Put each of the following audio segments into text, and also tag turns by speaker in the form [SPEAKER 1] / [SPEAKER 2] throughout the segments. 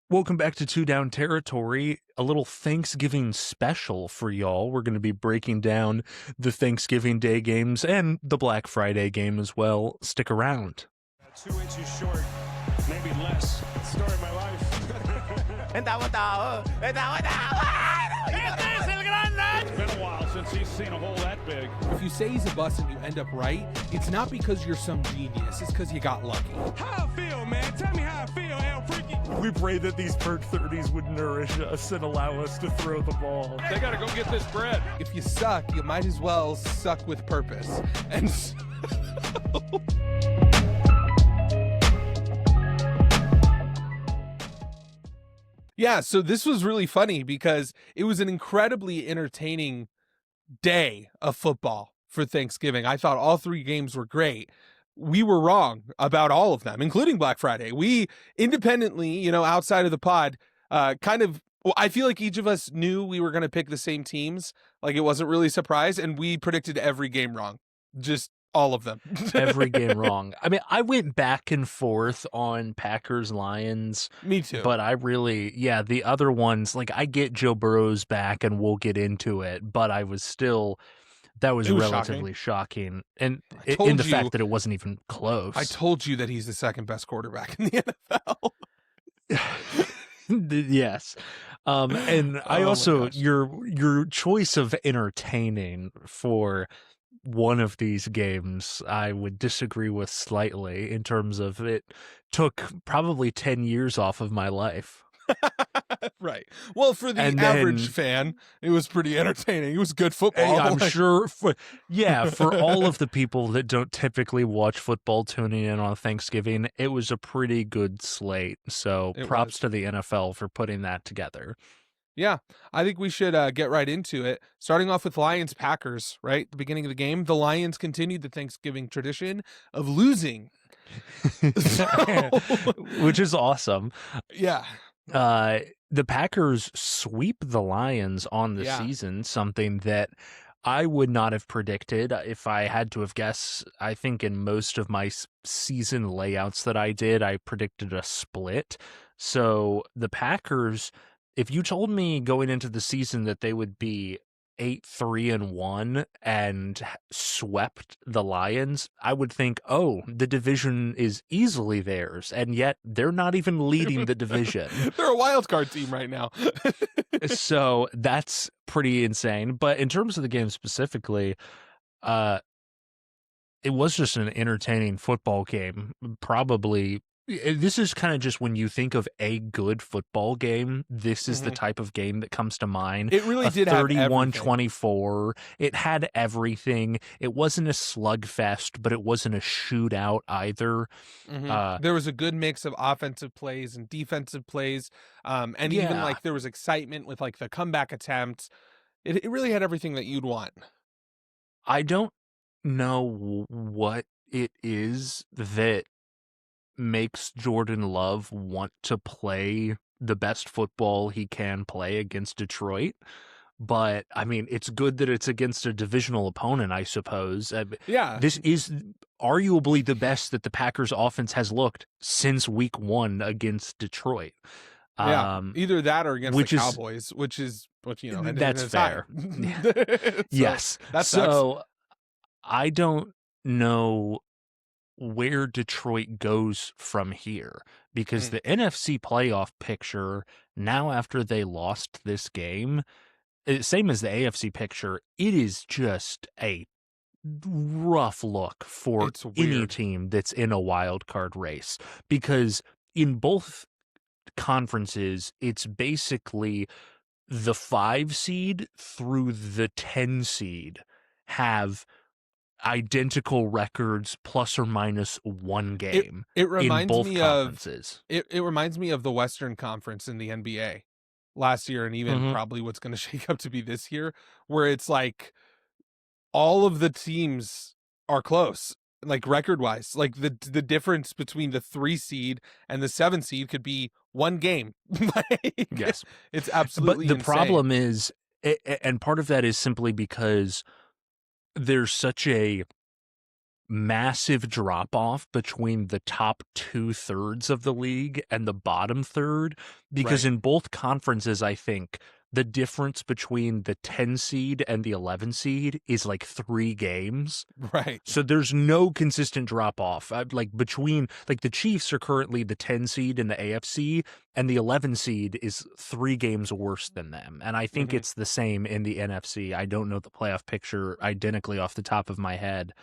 [SPEAKER 1] Welcome back to Two Down Territory, a little Thanksgiving special for y'all. We're going to be breaking down the Thanksgiving Day games and the Black Friday game as well. Stick around.
[SPEAKER 2] 2 inches short, maybe less. Story of my life. It's been a while since he's seen a hole that big.
[SPEAKER 3] If you say he's a bust and you end up right, it's not because you're some genius. It's because you got lucky.
[SPEAKER 2] How I feel, man? Tell me how I feel, El Freaky.
[SPEAKER 4] We pray that these perk 30s would nourish us and allow us to throw the ball.
[SPEAKER 2] They got to go get this bread.
[SPEAKER 3] If you suck, you might as well suck with purpose. And so... Yeah, so this was really funny because it was an incredibly entertaining day of football for Thanksgiving. I thought all three games were great. We were wrong about all of them, including Black Friday. We independently, outside of the pod, I feel like each of us knew we were going to pick the same teams. Like it wasn't really a surprise, and we predicted every game wrong. Just all of them.
[SPEAKER 1] Every game wrong. I mean, I went back and forth on Packers, Lions.
[SPEAKER 3] Me too.
[SPEAKER 1] But the other ones, like I get Joe Burrow's back and we'll get into it, but that was relatively shocking. And in the fact that it wasn't even close.
[SPEAKER 3] I told you that he's the second best quarterback in the NFL.
[SPEAKER 1] Yes. And I also, your choice of entertaining for one of these games, I would disagree with slightly in terms of it took probably 10 years off of my life.
[SPEAKER 3] Right. Well, for the average fan, it was pretty entertaining. It was good football.
[SPEAKER 1] I'm sure. For all of the people that don't typically watch football tuning in on Thanksgiving, it was a pretty good slate. So props to the NFL for putting that together.
[SPEAKER 3] Yeah, I think we should get right into it. Starting off with Lions-Packers, right? The beginning of the game, the Lions continued the Thanksgiving tradition of losing.
[SPEAKER 1] Which is awesome.
[SPEAKER 3] Yeah.
[SPEAKER 1] The Packers sweep the Lions on the season, something that I would not have predicted if I had to have guessed. I think in most of my season layouts that I did, I predicted a split. So the Packers... If you told me going into the season that they would be 8-3-1 and swept the Lions, I would think, oh, the division is easily theirs, and yet they're not even leading the division.
[SPEAKER 3] They're a wild card team right now.
[SPEAKER 1] So that's pretty insane. But in terms of the game specifically, it was just an entertaining football game. Probably. This is kind of just when you think of a good football game, this is the type of game that comes to mind.
[SPEAKER 3] It really did have
[SPEAKER 1] 31-24. It had everything. It wasn't a slugfest, but it wasn't a shootout either.
[SPEAKER 3] There was a good mix of offensive plays and defensive plays. And even like there was excitement with like the comeback attempts. It really had everything that you'd want.
[SPEAKER 1] I don't know what it is that makes Jordan Love want to play the best football he can play against Detroit. But, I mean, it's good that it's against a divisional opponent, I suppose.
[SPEAKER 3] Yeah.
[SPEAKER 1] This is arguably the best that the Packers offense has looked since week 1 against Detroit.
[SPEAKER 3] Yeah, either that or against the Cowboys, which
[SPEAKER 1] that's fair. Yes.
[SPEAKER 3] That sucks.
[SPEAKER 1] So, I don't know where Detroit goes from here, because the NFC playoff picture now, after they lost this game, same as the AFC picture, it is just a rough look for any team that's in a wild card race, because in both conferences, it's basically the 5 seed through the 10 seed have identical records plus or minus one game.
[SPEAKER 3] It reminds
[SPEAKER 1] in both
[SPEAKER 3] me
[SPEAKER 1] conferences.
[SPEAKER 3] It reminds me of the Western Conference in the NBA last year, and even probably what's going to shake up to be this year, where it's like all of the teams are close, like record wise. Like the difference between the 3 seed and the 7 seed could be one game.
[SPEAKER 1] Yes,
[SPEAKER 3] it's absolutely
[SPEAKER 1] But the
[SPEAKER 3] insane.
[SPEAKER 1] problem is, and part of that is simply because there's such a massive drop off between the top 2/3 of the league and the bottom third, because
[SPEAKER 3] Right.
[SPEAKER 1] in both conferences, I think the difference between the 10 seed and the 11 seed is like 3 games.
[SPEAKER 3] Right.
[SPEAKER 1] So there's no consistent drop off. Like between like the Chiefs are currently the 10 seed in the AFC, and the 11 seed is 3 games worse than them. And I think
[SPEAKER 3] Hmm.
[SPEAKER 1] it's the same in the NFC. I don't know the playoff picture identically off the top of my head.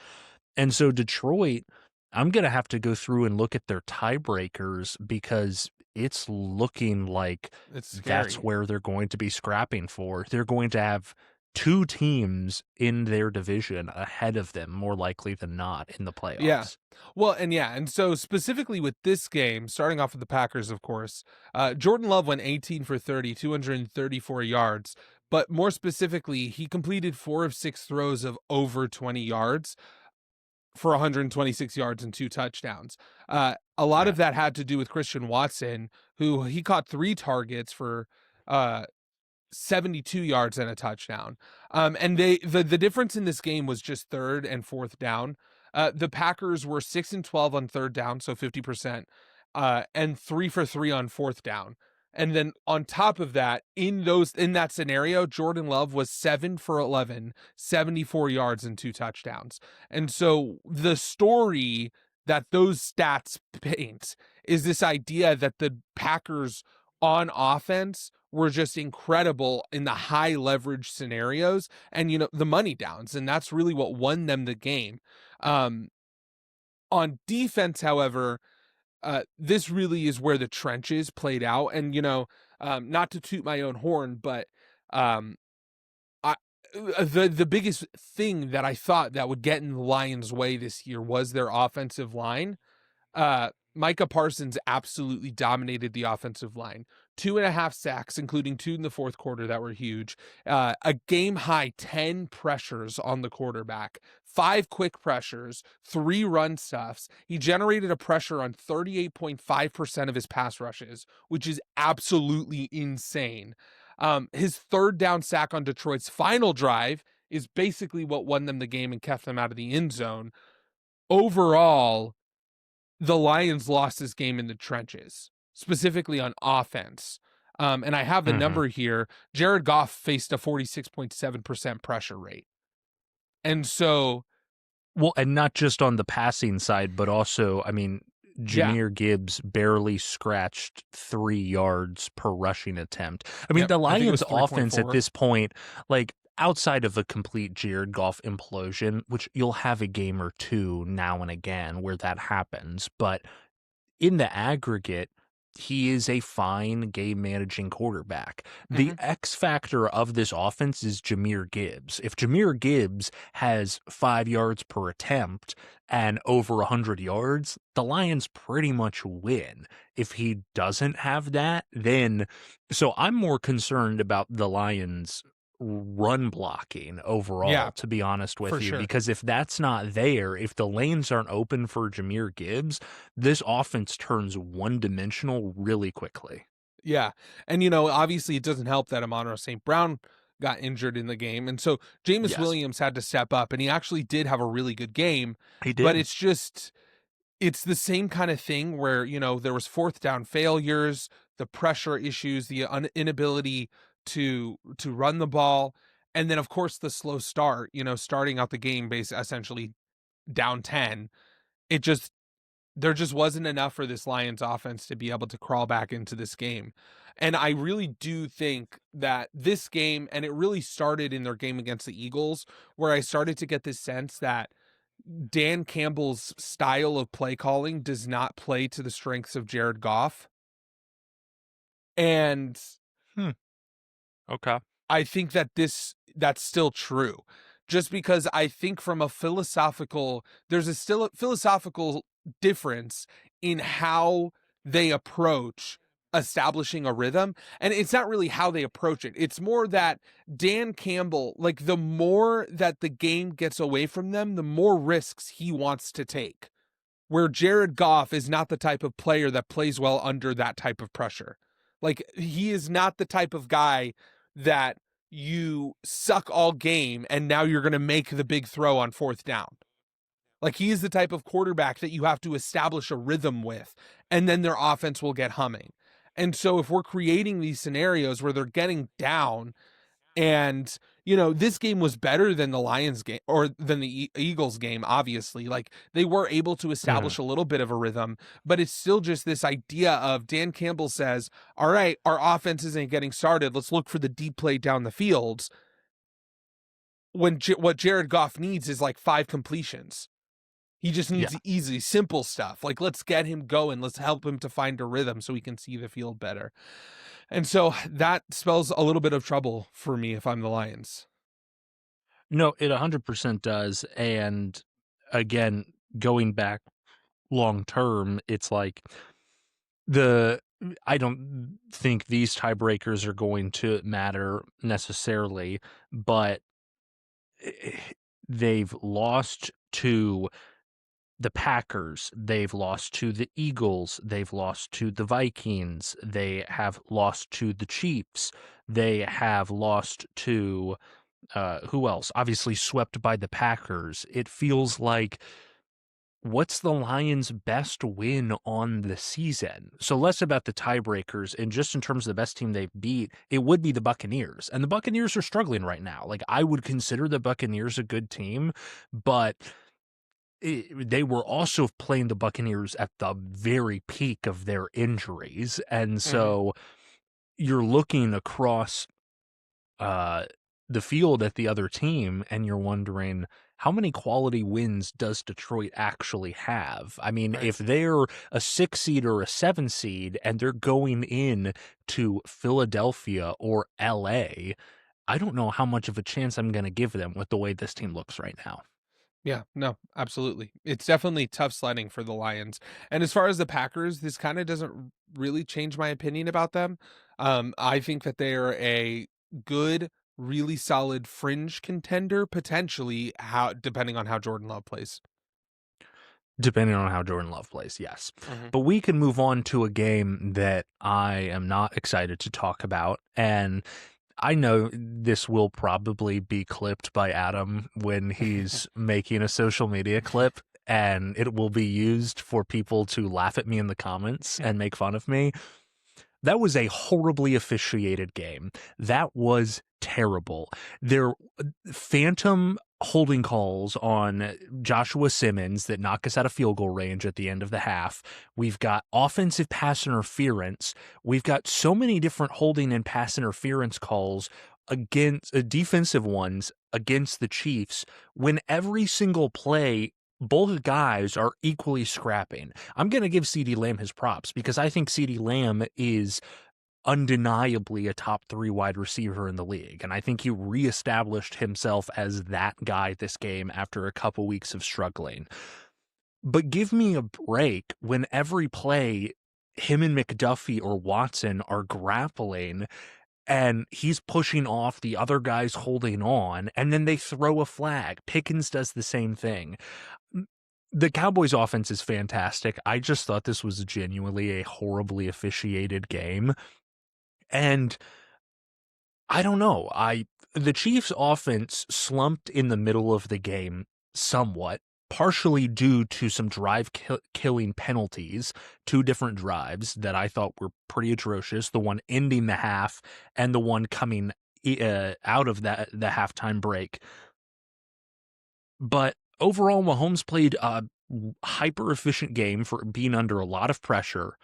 [SPEAKER 1] And so Detroit, I'm going to have to go through and look at their tiebreakers because it's looking like
[SPEAKER 3] It's
[SPEAKER 1] that's
[SPEAKER 3] scary.
[SPEAKER 1] where they're going to be scrapping for. They're going to have 2 teams in their division ahead of them, more likely than not, in the
[SPEAKER 3] Yeah.
[SPEAKER 1] playoffs.
[SPEAKER 3] Well, and so specifically with this game, starting off with the Packers, of course, Jordan Love went 18 for 30, 234 yards. But more specifically, he completed 4 of 6 throws of over 20 yards for 126 yards and 2 touchdowns. A lot
[SPEAKER 1] Yeah.
[SPEAKER 3] of that had to do with Christian Watson, who he caught 3 targets for uh, 72 yards and a touchdown. And the difference in this game was just third and fourth down. The Packers were 6 and 12 on third down, so 50%, and 3 for 3 on fourth down. And then on top of that, in that scenario, Jordan Love was 7 for 11, 74 yards and 2 touchdowns. And so the story that those stats paint is this idea that the Packers on offense were just incredible in the high leverage scenarios and the money downs, and that's really what won them the game. um on defense, however, this really is where the trenches played out. And not to toot my own horn, but um I the biggest thing that I thought that would get in the Lions way this year was their offensive line. Micah Parsons absolutely dominated the offensive line. 2.5 sacks, including 2 in the fourth quarter that were huge. A game high 10 pressures on the quarterback, 5 quick pressures, 3 run stuffs. He generated a pressure on 38.5% of his pass rushes, which is absolutely insane. His third down sack on Detroit's final drive is basically what won them the game and kept them out of the end zone. Overall, the Lions lost this game in the trenches, specifically on offense. And I have the
[SPEAKER 1] Hmm.
[SPEAKER 3] number here. Jared Goff faced a 46.7% pressure rate. And so,
[SPEAKER 1] Well, and not just on the passing side, but also, I mean,
[SPEAKER 3] yeah,
[SPEAKER 1] Jahmyr Gibbs barely scratched 3 yards per rushing attempt. I mean,
[SPEAKER 3] yep,
[SPEAKER 1] the
[SPEAKER 3] I think it was
[SPEAKER 1] Lions' offense at
[SPEAKER 3] 3.4.
[SPEAKER 1] this point, like outside of a complete Jared Goff implosion, which you'll have a game or two now and again where that happens, but in the aggregate, he is a fine game managing quarterback. The
[SPEAKER 3] Hmm.
[SPEAKER 1] X factor of this offense is Jahmyr Gibbs. If Jahmyr Gibbs has 5 yards per attempt and over 100 yards, the Lions pretty much win. If he doesn't have that, then so I'm more concerned about the Lions run blocking overall,
[SPEAKER 3] Yeah,
[SPEAKER 1] to be honest
[SPEAKER 3] for
[SPEAKER 1] with you,
[SPEAKER 3] sure.
[SPEAKER 1] because if that's not there, if the lanes aren't open for Jahmyr Gibbs, this offense turns one-dimensional really quickly.
[SPEAKER 3] Yeah. And, obviously it doesn't help that Amon-Ra St. Brown got injured in the game. And so Jameis
[SPEAKER 1] Yes,
[SPEAKER 3] Williams had to step up, and he actually did have a really good game.
[SPEAKER 1] he
[SPEAKER 3] But
[SPEAKER 1] did.
[SPEAKER 3] it's the same kind of thing where, there was fourth down failures, the pressure issues, the inability to run the ball. And then of course the slow start, starting out the game base essentially down 10. It just There just wasn't enough for this Lions offense to be able to crawl back into this game. And I really do think that this game, and it really started in their game against the Eagles, where I started to get this sense that Dan Campbell's style of play calling does not play to the strengths of Jared Goff. And
[SPEAKER 1] Hmm. Okay.
[SPEAKER 3] I think that that's still true. Just because I think from a philosophical, there's still a philosophical difference in how they approach establishing a rhythm. And it's not really how they approach it. It's more that Dan Campbell, like the more that the game gets away from them, the more risks he wants to take. Where Jared Goff is not the type of player that plays well under that type of pressure. Like he is not the type of guy that you suck all game and now you're going to make the big throw on fourth down. Like, he is the type of quarterback that you have to establish a rhythm with, and then their offense will get humming. And so if we're creating these scenarios where they're getting down, and, this game was better than the Lions game or than the Eagles game, obviously. Like, they were able to
[SPEAKER 1] Mhm.
[SPEAKER 3] establish a little bit of a rhythm, but it's still just this idea of Dan Campbell says, all right, our offense isn't getting started. Let's look for the deep play down the field. When what Jared Goff needs is like 5 completions. He just
[SPEAKER 1] Yeah.
[SPEAKER 3] needs easy, simple stuff. Like, let's get him going. Let's help him to find a rhythm so he can see the field better. And so that spells a little bit of trouble for me if I'm the Lions.
[SPEAKER 1] No, it 100% does. And again, going back long term, it's like the I don't think these tiebreakers are going to matter necessarily, but eh, they've lost to the Packers, they've lost to the Eagles, they've lost to the Vikings, they have lost to the Chiefs, they have lost to who else? Obviously swept by the Packers. It feels like what's the Lions' best win on the season? So less about the tiebreakers and just in terms of the best team they've beat, it would be the Buccaneers. And the Buccaneers are struggling right now. Like I would consider the Buccaneers a good team, but they were also playing the Buccaneers at the very peak of their injuries. And
[SPEAKER 3] Mhm.
[SPEAKER 1] so you're looking across uh, the field at the other team, and you're wondering how many quality wins does Detroit actually have? I mean,
[SPEAKER 3] Right.
[SPEAKER 1] if they're a 6 seed or a 7 seed and they're going in to Philadelphia or LA, I don't know how much of a chance I'm going to give them with the way this team looks right now.
[SPEAKER 3] Yeah, no, absolutely. It's definitely tough sledding for the Lions. And as far as the Packers, this kind of doesn't really change my opinion about them. I think that they are a good, really solid fringe contender, potentially, how depending on how Jordan Love plays.
[SPEAKER 1] Depending on how Jordan Love plays, yes.
[SPEAKER 3] Mhm.
[SPEAKER 1] But we can move on to a game that I am not excited to talk about. And I know this will probably be clipped by Adam when he's making a social media clip, and it will be used for people to laugh at me in the comments and make fun of me. That was a horribly officiated game. That was terrible. There phantom holding calls on Joshua Simmons that knock us out of field goal range at the end of the half. We've got offensive pass interference. We've got so many different holding and pass interference calls against defensive ones against the Chiefs when every single play both guys are equally scrapping. I'm going to give CeeDee Lamb his props because I think CeeDee Lamb is undeniably a top 3 wide receiver in the league. And I think he reestablished himself as that guy this game after a couple weeks of struggling. But give me a break when every play, him and McDuffie or Watson are grappling and he's pushing off, the other guy's holding on, and then they throw a flag. Pickens does the same thing. The Cowboys offense is fantastic. I just thought this was genuinely a horribly officiated game. And I don't know. The Chiefs offense slumped in the middle of the game somewhat, partially due to some killing penalties, 2 different drives that I thought were pretty atrocious, the one ending the half and the one coming out of the halftime break. But overall, Mahomes played a hyper efficient game for being under a lot of pressure.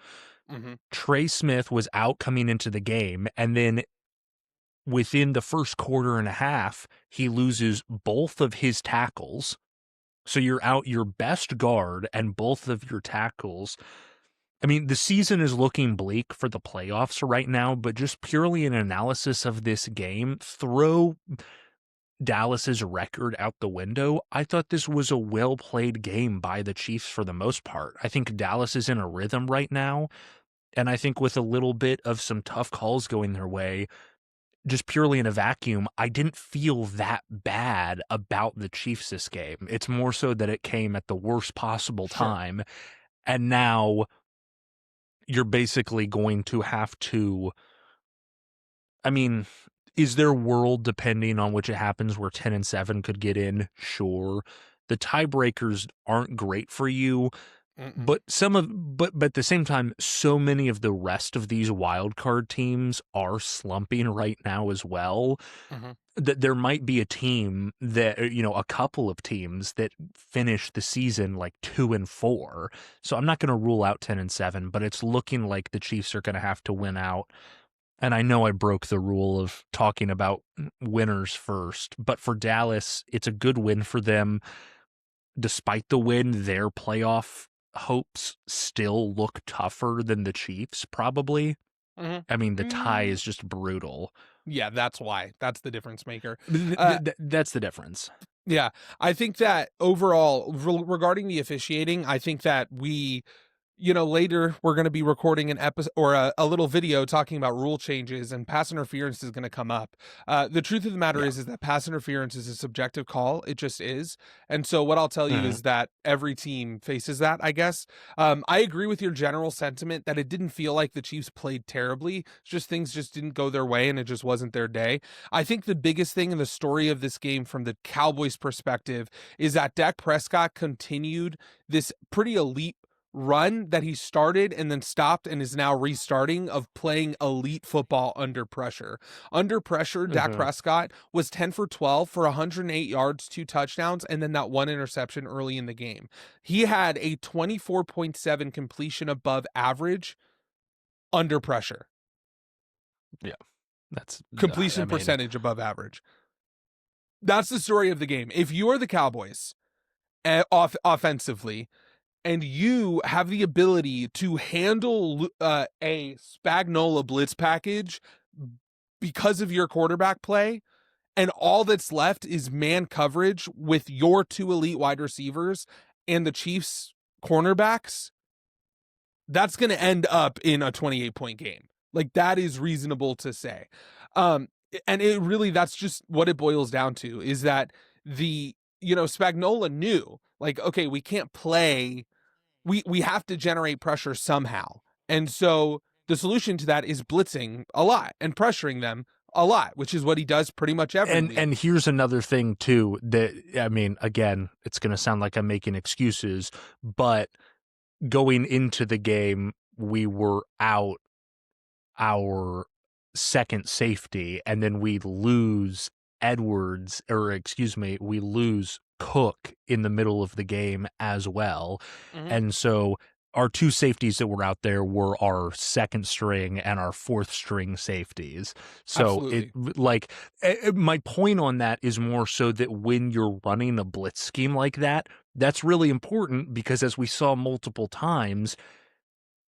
[SPEAKER 3] Mhm.
[SPEAKER 1] Trey Smith was out coming into the game, and then within the first quarter and a half, he loses both of his tackles. So you're out your best guard and both of your tackles. I mean, the season is looking bleak for the playoffs right now, but just purely an analysis of this game, throw Dallas's record out the window. I thought this was a well-played game by the Chiefs for the most part. I think Dallas is in a rhythm right now, and I think with a little bit of some tough calls going their way, just purely in a vacuum, I didn't feel that bad about the Chiefs this game. It's more so that it came at the worst possible
[SPEAKER 3] Sure.
[SPEAKER 1] time, and now you're basically going to have to, I mean, is there world, depending on which it happens, where 10-7 could get in? Sure. the tiebreakers aren't great for you.
[SPEAKER 3] Mm-mm.
[SPEAKER 1] But at the same time, so many of the rest of these wild card teams are slumping right now as well,
[SPEAKER 3] Mhm.
[SPEAKER 1] that there might be a team that, a couple of teams that finish the season like 2-4. So I'm not going to rule out 10-7, but it's looking like the Chiefs are going to have to win out. And I know I broke the rule of talking about winners first, but for Dallas, it's a good win for them. Despite the win, their playoff hopes still look tougher than the Chiefs, probably.
[SPEAKER 3] Mhm.
[SPEAKER 1] I mean, the tie is just brutal.
[SPEAKER 3] Yeah, that's why. That's the difference maker.
[SPEAKER 1] That's the difference.
[SPEAKER 3] Yeah, I think that overall, regarding the officiating, I think that later we're going to be recording an episode or a little video talking about rule changes, and pass interference is going to come up. The truth of the matter
[SPEAKER 1] Yeah.
[SPEAKER 3] is that pass interference is a subjective call. It just is. And so what I'll tell you is that every team faces that, I guess. I agree with your general sentiment that it didn't feel like the Chiefs played terribly. It's just things just didn't go their way and it just wasn't their day. I think the biggest thing in the story of this game from the Cowboys perspective is that Dak Prescott continued this pretty elite run that he started and then stopped and is now restarting of playing elite football under pressure. Under pressure, Dak Prescott was 10 for 12 for 108 yards, 2 touchdowns, and then that 1 interception early in the game. He had a 24.7 completion above average under pressure.
[SPEAKER 1] Yeah. That's
[SPEAKER 3] Completion percentage above average. That's the story of the game. If you are the Cowboys offensively, and you have the ability to handle a Spagnuolo blitz package because of your quarterback play, and all that's left is man coverage with your 2 elite wide receivers and the Chiefs cornerbacks, that's going to end up in a 28-point game. Like, that is reasonable to say. And it really, that's just what it boils down to, is that Spagnuolo knew, like, okay, we can't play. We have to generate pressure somehow. And so the solution to that is blitzing a lot and pressuring them a lot, which is what he does pretty much every week.
[SPEAKER 1] And here's another thing too, that, I mean, again, it's going to sound like I'm making excuses, but going into the game, we were out our second safety, and then we lose we lose Cook in the middle of the game as well. And so our 2 safeties that were out there were our second string and our 4th string safeties. So my point on that is more so that when you're running a blitz scheme like that, that's really important, because as we saw multiple times,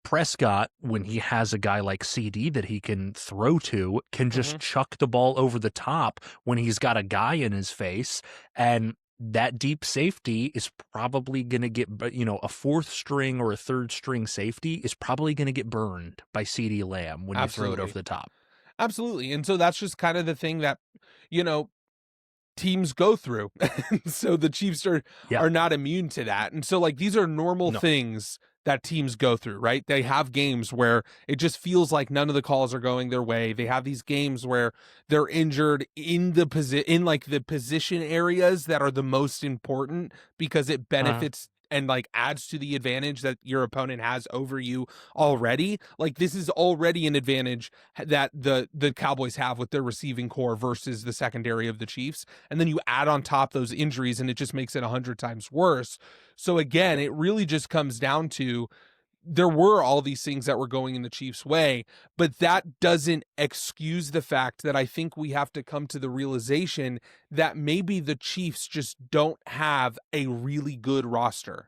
[SPEAKER 1] Prescott, when he has a guy like CD that he can throw to, can just chuck the ball over the top when he's got a guy in his face. And that deep safety is probably going to get, a 4th string or a 3rd string safety is probably going to get burned by CD Lamb when you throw it over the top.
[SPEAKER 3] Absolutely. And so that's just kind of the thing that, teams go through. So the Chiefs are not immune to that. And so, like, these are normal things that teams go through, right? They have games where it just feels like none of the calls are going their way. They have these games where they're injured in the position areas that are the most important, because it benefits and like adds to the advantage that your opponent has over you already. Like, this is already an advantage that the Cowboys have with their receiving core versus the secondary of the Chiefs. And then you add on top those injuries and it just makes it 100 times worse. So again, it really just comes down to, there were all these things that were going in the Chiefs' way, but that doesn't excuse the fact that I think we have to come to the realization that maybe the Chiefs just don't have a really good roster.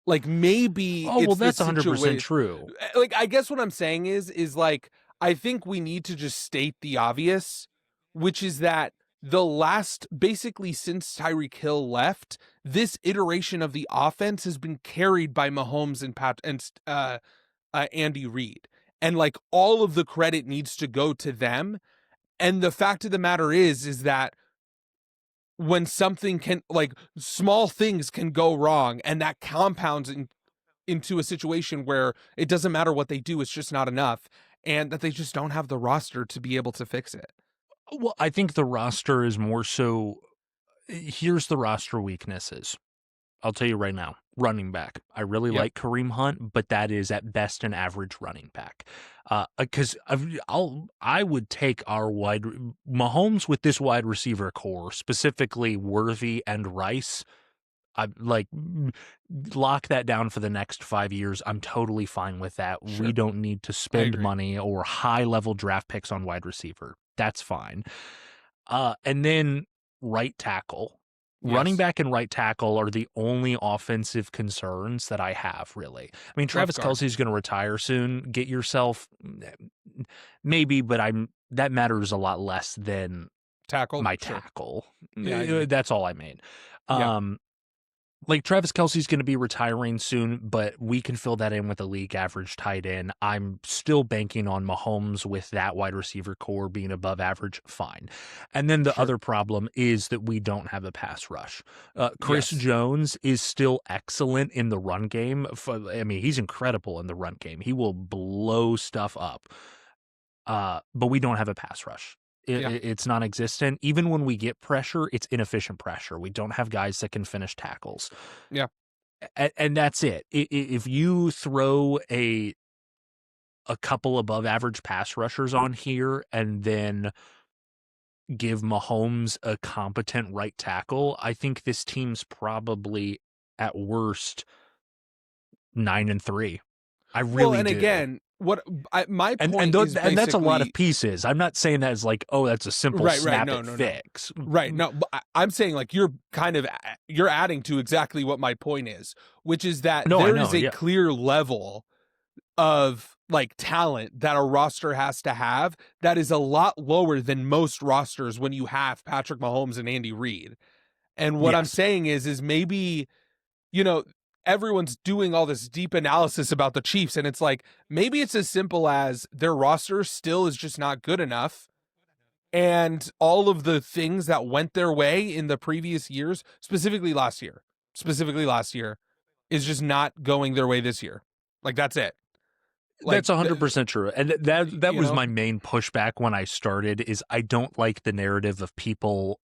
[SPEAKER 3] Like, maybe
[SPEAKER 1] that's 100% true.
[SPEAKER 3] Like, I guess what I'm saying is like, I think we need to just state the obvious, which is that basically since Tyreek Hill left, this iteration of the offense has been carried by Mahomes and Andy Reid. And like, all of the credit needs to go to them. And the fact of the matter is that when something small things can go wrong, and that compounds into a situation where it doesn't matter what they do, it's just not enough, and that they just don't have the roster to be able to fix it.
[SPEAKER 1] Well, I think the roster is more so, Here's the roster weaknesses. I'll tell you right now, running back. I really
[SPEAKER 3] Yep.
[SPEAKER 1] like Kareem Hunt, but that is at best an average running back. Because I would take our Mahomes with this wide receiver core, specifically Worthy and Rice. I like lock that down for the next 5 years. I'm totally fine with that.
[SPEAKER 3] Sure.
[SPEAKER 1] We don't need to
[SPEAKER 3] I
[SPEAKER 1] spend
[SPEAKER 3] agree.
[SPEAKER 1] money or high level draft picks on wide receiver. That's fine. And then right tackle. Running
[SPEAKER 3] Yes.
[SPEAKER 1] back and right tackle are the only offensive concerns that I have, really. I mean, Travis
[SPEAKER 3] guard.
[SPEAKER 1] Kelce's going to retire soon. Get yourself, maybe, but that matters a lot less than
[SPEAKER 3] Tackle.
[SPEAKER 1] my
[SPEAKER 3] Sure.
[SPEAKER 1] tackle.
[SPEAKER 3] Yeah, I agree.
[SPEAKER 1] That's all I made.
[SPEAKER 3] Yeah.
[SPEAKER 1] Like Travis Kelce's going to be retiring soon, but we can fill that in with a league average tight end. I'm still banking on Mahomes with that wide receiver core being above average. Fine. And then the
[SPEAKER 3] Sure.
[SPEAKER 1] other problem is that we don't have a pass rush. Chris
[SPEAKER 3] Yes.
[SPEAKER 1] Jones is still excellent in the run game. I mean, he's incredible in the run game. He will blow stuff up. But we don't have a pass rush. It's non-existent. Even when we get pressure, it's inefficient pressure. We don't have guys that can finish tackles.
[SPEAKER 3] Yeah.
[SPEAKER 1] And that's it. If you throw a couple above average pass rushers on here and then give Mahomes a competent right tackle, I think this team's probably at worst 9-3. I really do.
[SPEAKER 3] Again, my point is
[SPEAKER 1] and that's a lot of
[SPEAKER 3] basically-
[SPEAKER 1] pieces. I'm not saying that as like, oh, that's a simple
[SPEAKER 3] Right,
[SPEAKER 1] snap
[SPEAKER 3] no,
[SPEAKER 1] it
[SPEAKER 3] no, no.
[SPEAKER 1] fix.
[SPEAKER 3] Right. No, but I'm saying like you're adding to exactly what my point is, which is that there is a clear level of like talent that a roster has to have that is a lot lower than most rosters when you have Patrick Mahomes and Andy Reid. And what I'm saying is maybe, everyone's doing all this deep analysis about the Chiefs, and it's like maybe it's as simple as their roster still is just not good enough. And all of the things that went their way in the previous years, specifically last year, is just not going their way this year. Like, that's it. Like,
[SPEAKER 1] that's 100% true. And that was
[SPEAKER 3] know?
[SPEAKER 1] my main pushback when I started is I don't like the narrative of people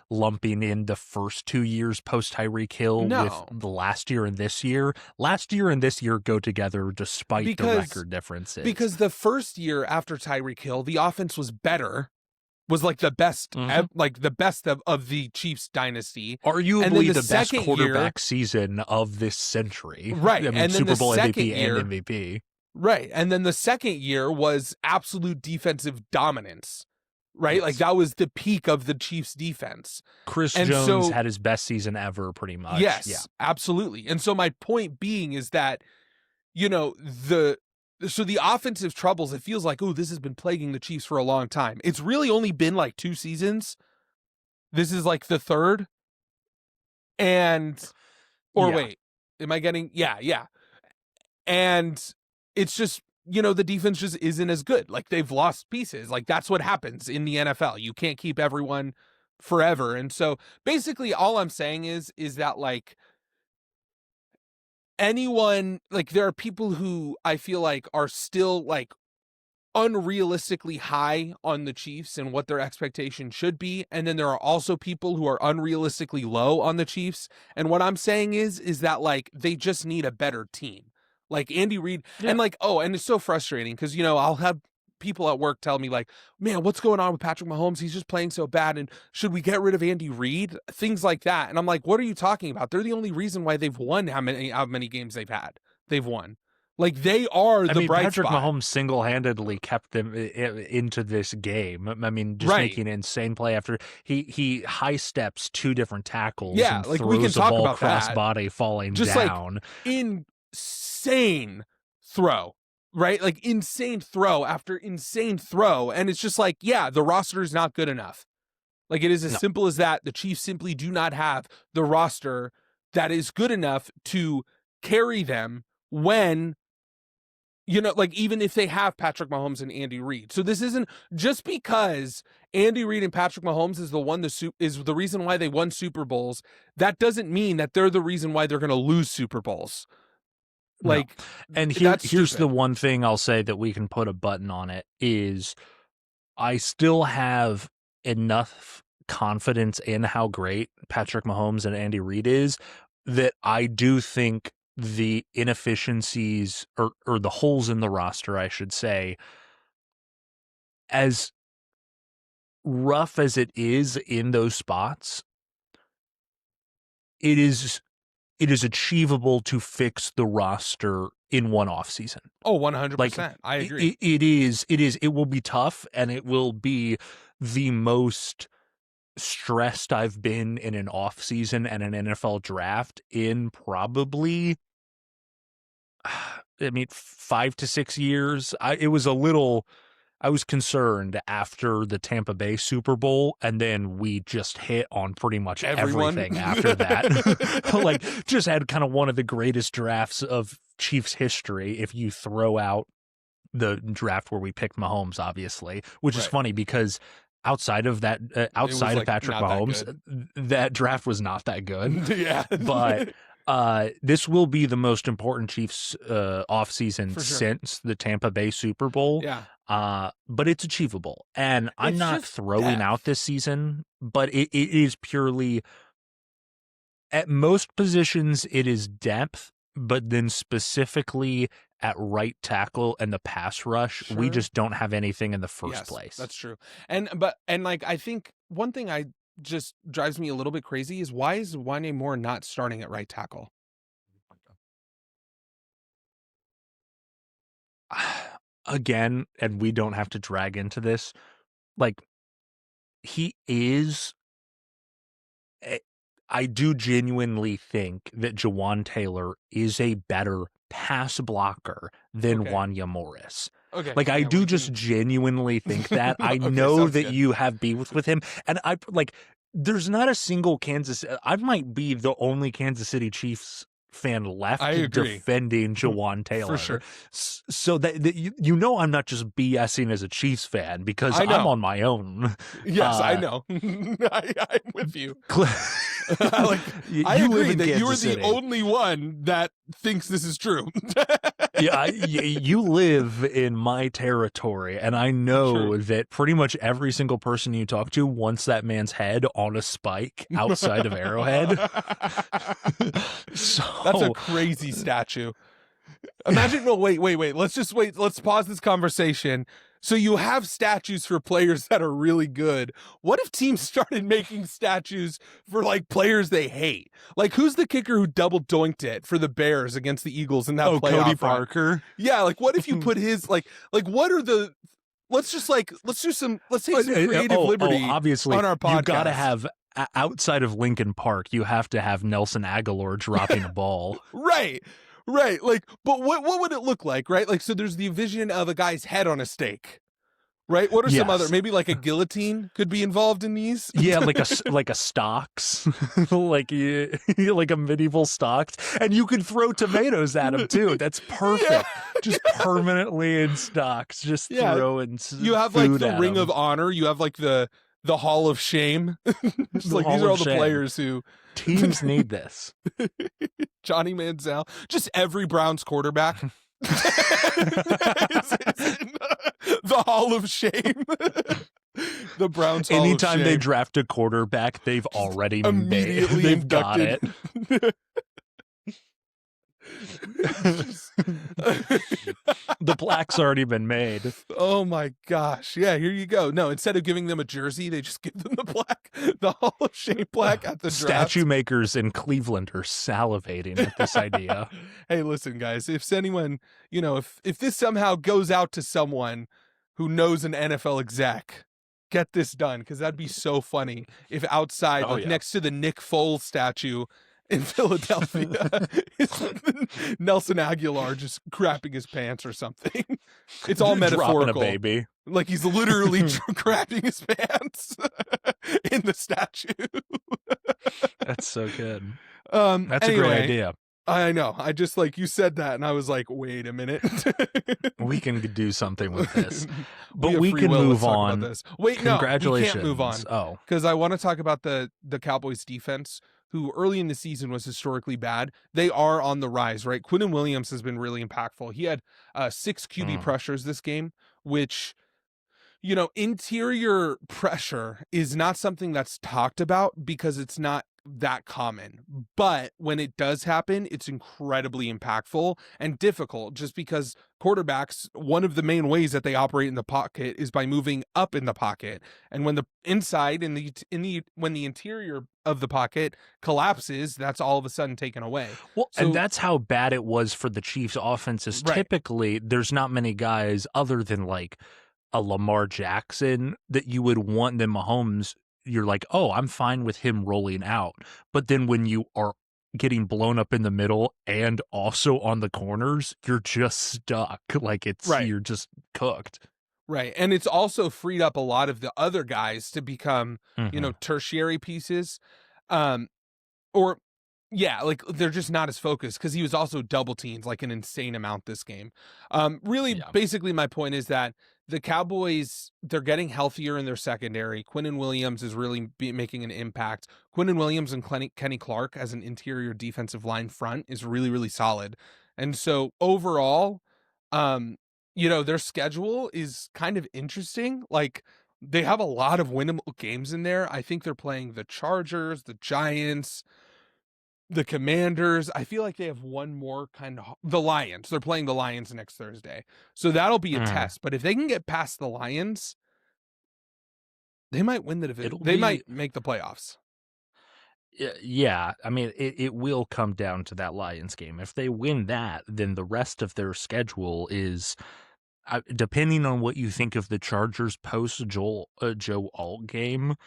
[SPEAKER 1] lumping in the first 2 years post Tyreek Hill with the last year and this year. Last year and this year go together despite the record differences.
[SPEAKER 3] Because the first year after Tyreek Hill, the offense was better. Was like the best, the best of the Chiefs dynasty.
[SPEAKER 1] Arguably the best quarterback season of this century.
[SPEAKER 3] Right.
[SPEAKER 1] I mean, Super Bowl MVP and MVP.
[SPEAKER 3] Right. And then the second year was absolute defensive dominance. Right?
[SPEAKER 1] Yes.
[SPEAKER 3] Like that was the peak of the Chiefs defense.
[SPEAKER 1] Chris Jones had his best season ever pretty much.
[SPEAKER 3] Yes, absolutely. And so my point being is that, the offensive troubles, it feels like, this has been plaguing the Chiefs for a long time. It's really only been like 2 seasons. This is like the third. Wait, am I getting, yeah. And it's just, the defense just isn't as good. Like they've lost pieces. Like that's what happens in the NFL. You can't keep everyone forever. And so basically all I'm saying is that like, anyone, like there are people who I feel like are still like unrealistically high on the Chiefs and what their expectation should be, and then there are also people who are unrealistically low on the Chiefs. And what I'm saying is that like they just need a better team, like Andy Reid. And like, and it's so frustrating because I'll have people at work tell me like, man, what's going on with Patrick Mahomes? He's just playing so bad. And should we get rid of Andy Reid? Things like that. And I'm like, what are you talking about? They're the only reason why they've won how many games they've had. They've won. Like they are the bright
[SPEAKER 1] Patrick
[SPEAKER 3] spot.
[SPEAKER 1] Mahomes single-handedly kept them into this game. I mean, just making an insane play after he high steps 2 different tackles.
[SPEAKER 3] Yeah,
[SPEAKER 1] and
[SPEAKER 3] like
[SPEAKER 1] throws
[SPEAKER 3] we can talk about
[SPEAKER 1] crossbody falling
[SPEAKER 3] just
[SPEAKER 1] down.
[SPEAKER 3] Like insane throw. Right? Like insane throw after insane throw. And it's just like, the roster is not good enough. Like it is as simple as that. The Chiefs simply do not have the roster that is good enough to carry them when, like even if they have Patrick Mahomes and Andy Reid. So this isn't just because Andy Reid and Patrick Mahomes is the reason why they won Super Bowls. That doesn't mean that they're the reason why they're going to lose Super Bowls. Like,
[SPEAKER 1] and here's the one thing I'll say that we can put a button on it is I still have enough confidence in how great Patrick Mahomes and Andy Reid is that I do think the inefficiencies or the holes in the roster, I should say, as rough as it is in those spots, it is achievable to fix the roster in one offseason.
[SPEAKER 3] Oh, 100%.
[SPEAKER 1] Like,
[SPEAKER 3] I agree.
[SPEAKER 1] It will be tough, and it will be the most stressed I've been in an offseason and an NFL draft in probably, I mean, 5 to 6 years. I was concerned after the Tampa Bay Super Bowl, and then we just hit on pretty much everything after that. Like, just had kind of one of the greatest drafts of Chiefs history if you throw out the draft where we picked Mahomes, obviously, which is funny because outside of that, outside of Patrick Mahomes, that draft was not that good.
[SPEAKER 3] Yeah.
[SPEAKER 1] But this will be the most important Chiefs offseason since the Tampa Bay Super Bowl.
[SPEAKER 3] Yeah.
[SPEAKER 1] But it's achievable. And I'm
[SPEAKER 3] It's
[SPEAKER 1] not
[SPEAKER 3] just
[SPEAKER 1] throwing out this season, but it is purely, at most positions, it is depth, but then specifically at right tackle and the pass rush, we just don't have anything in the first place.
[SPEAKER 3] That's true. And like, I think one thing I just drives me a little bit crazy is why is Wanya Moore not starting at right tackle?
[SPEAKER 1] Again, and we don't have to drag into this, like, he is, I do genuinely think that Jawan Taylor is a better pass blocker than Wanya Morris.
[SPEAKER 3] Okay.
[SPEAKER 1] Like, I do just genuinely think that. I know that you have beef with him, and there's not a single I might be the only Kansas City Chiefs fan left defending Jawan Taylor.
[SPEAKER 3] For sure.
[SPEAKER 1] So that you know I'm not just BSing as a Chiefs fan because I'm on my own.
[SPEAKER 3] Yes, I know. I'm with you.
[SPEAKER 1] I
[SPEAKER 3] agree that you are the only one that thinks this is true.
[SPEAKER 1] Yeah, you live in my territory, and I know that pretty much every single person you talk to wants that man's head on a spike outside of Arrowhead. So
[SPEAKER 3] that's a crazy statue. Imagine, no, wait. Let's pause this conversation. So you have statues for players that are really good. What if teams started making statues for like players they hate? Like, who's the kicker who double doinked it for the Bears against the Eagles in that playoff
[SPEAKER 1] Cody
[SPEAKER 3] run?
[SPEAKER 1] Parker.
[SPEAKER 3] Yeah, like what if you put his like what are the let's take some creative liberty
[SPEAKER 1] obviously,
[SPEAKER 3] on our podcast.
[SPEAKER 1] You gotta have, outside of Lincoln Park, you have to have Nelson Aguilar dropping a ball.
[SPEAKER 3] Right. Like, but what would it look like, right? Like, so there's the vision of a guy's head on a stake, right? What are some other, maybe like a guillotine could be involved in these?
[SPEAKER 1] Yeah, like a stocks, like a medieval stocks, and you could throw tomatoes at him too. That's perfect. Yeah. Just permanently in stocks, just throwing.
[SPEAKER 3] You have like the Ring of Honor. You have like the Hall of Shame. Just like these are all the players who
[SPEAKER 1] teams need this.
[SPEAKER 3] Johnny Manziel, just every Browns quarterback is in the Hall of Shame. The Browns Hall
[SPEAKER 1] Anytime
[SPEAKER 3] of
[SPEAKER 1] they
[SPEAKER 3] Shame.
[SPEAKER 1] draft a quarterback, they've already
[SPEAKER 3] immediately
[SPEAKER 1] they've got it. The plaque's already been made.
[SPEAKER 3] Oh my gosh. Yeah, here you go. No, instead of giving them a jersey, they just give them the plaque, the Hall of Shame plaque at the draft.
[SPEAKER 1] Statue makers in Cleveland are salivating at this idea.
[SPEAKER 3] Hey, listen, guys, if anyone, if this somehow goes out to someone who knows an NFL exec, get this done, because that'd be so funny if outside, next to the Nick Foles statue in Philadelphia, Nelson Aguilar just crapping his pants or something. It's all metaphorical.
[SPEAKER 1] Dropping a baby.
[SPEAKER 3] Like he's literally crapping his pants in the statue.
[SPEAKER 1] That's so good.
[SPEAKER 3] That's
[SPEAKER 1] a great idea.
[SPEAKER 3] I know. I just you said that, and I was like, wait a minute.
[SPEAKER 1] We can do something with this, but we can move on.
[SPEAKER 3] Wait,
[SPEAKER 1] congratulations.
[SPEAKER 3] No, we can't move on.
[SPEAKER 1] Oh,
[SPEAKER 3] because I want to talk about the Cowboys defense, who early in the season was historically bad. They are on the rise, right? Quinnen Williams has been really impactful. He had 6 QB pressures this game, which, Interior pressure is not something that's talked about because it's not that common. But when it does happen, it's incredibly impactful and difficult just because quarterbacks, one of the main ways that they operate in the pocket is by moving up in the pocket. And when the inside when the interior of the pocket collapses, that's all of a sudden taken away.
[SPEAKER 1] Well,
[SPEAKER 3] So
[SPEAKER 1] and that's how bad it was for the Chiefs offenses.
[SPEAKER 3] right.
[SPEAKER 1] Typically, there's not many guys other than like a Lamar Jackson that you would want. Than Mahomes, you're like, oh, I'm fine with him rolling out. But then when you are getting blown up in the middle and also on the corners, you're just stuck. Like
[SPEAKER 3] Right.
[SPEAKER 1] you're just cooked.
[SPEAKER 3] Right. And it's also freed up a lot of the other guys to become,
[SPEAKER 1] Mhm.
[SPEAKER 3] tertiary pieces. Um, or yeah, like they're just not as focused because he was also double teamed like an insane amount this game. Really,
[SPEAKER 1] Yeah.
[SPEAKER 3] basically, my point is that the Cowboys, they're getting healthier in their secondary. Quinnen Williams is really making an impact. Quinnen Williams and Kenny Clark as an interior defensive line front is really, really solid. And so overall, their schedule is kind of interesting. Like they have a lot of winnable games in there. I think they're playing the Chargers, the Giants, the Commanders. I feel like they have one more the Lions. They're playing the Lions next Thursday. So that'll be a
[SPEAKER 1] Mm.
[SPEAKER 3] test. But if they can get past the Lions, they might win the division.
[SPEAKER 1] It'll
[SPEAKER 3] They
[SPEAKER 1] be
[SPEAKER 3] might make the playoffs.
[SPEAKER 1] Yeah, I mean, it will come down to that Lions game. If they win that, then the rest of their schedule is, depending on what you think of the Chargers post Joe Alt game,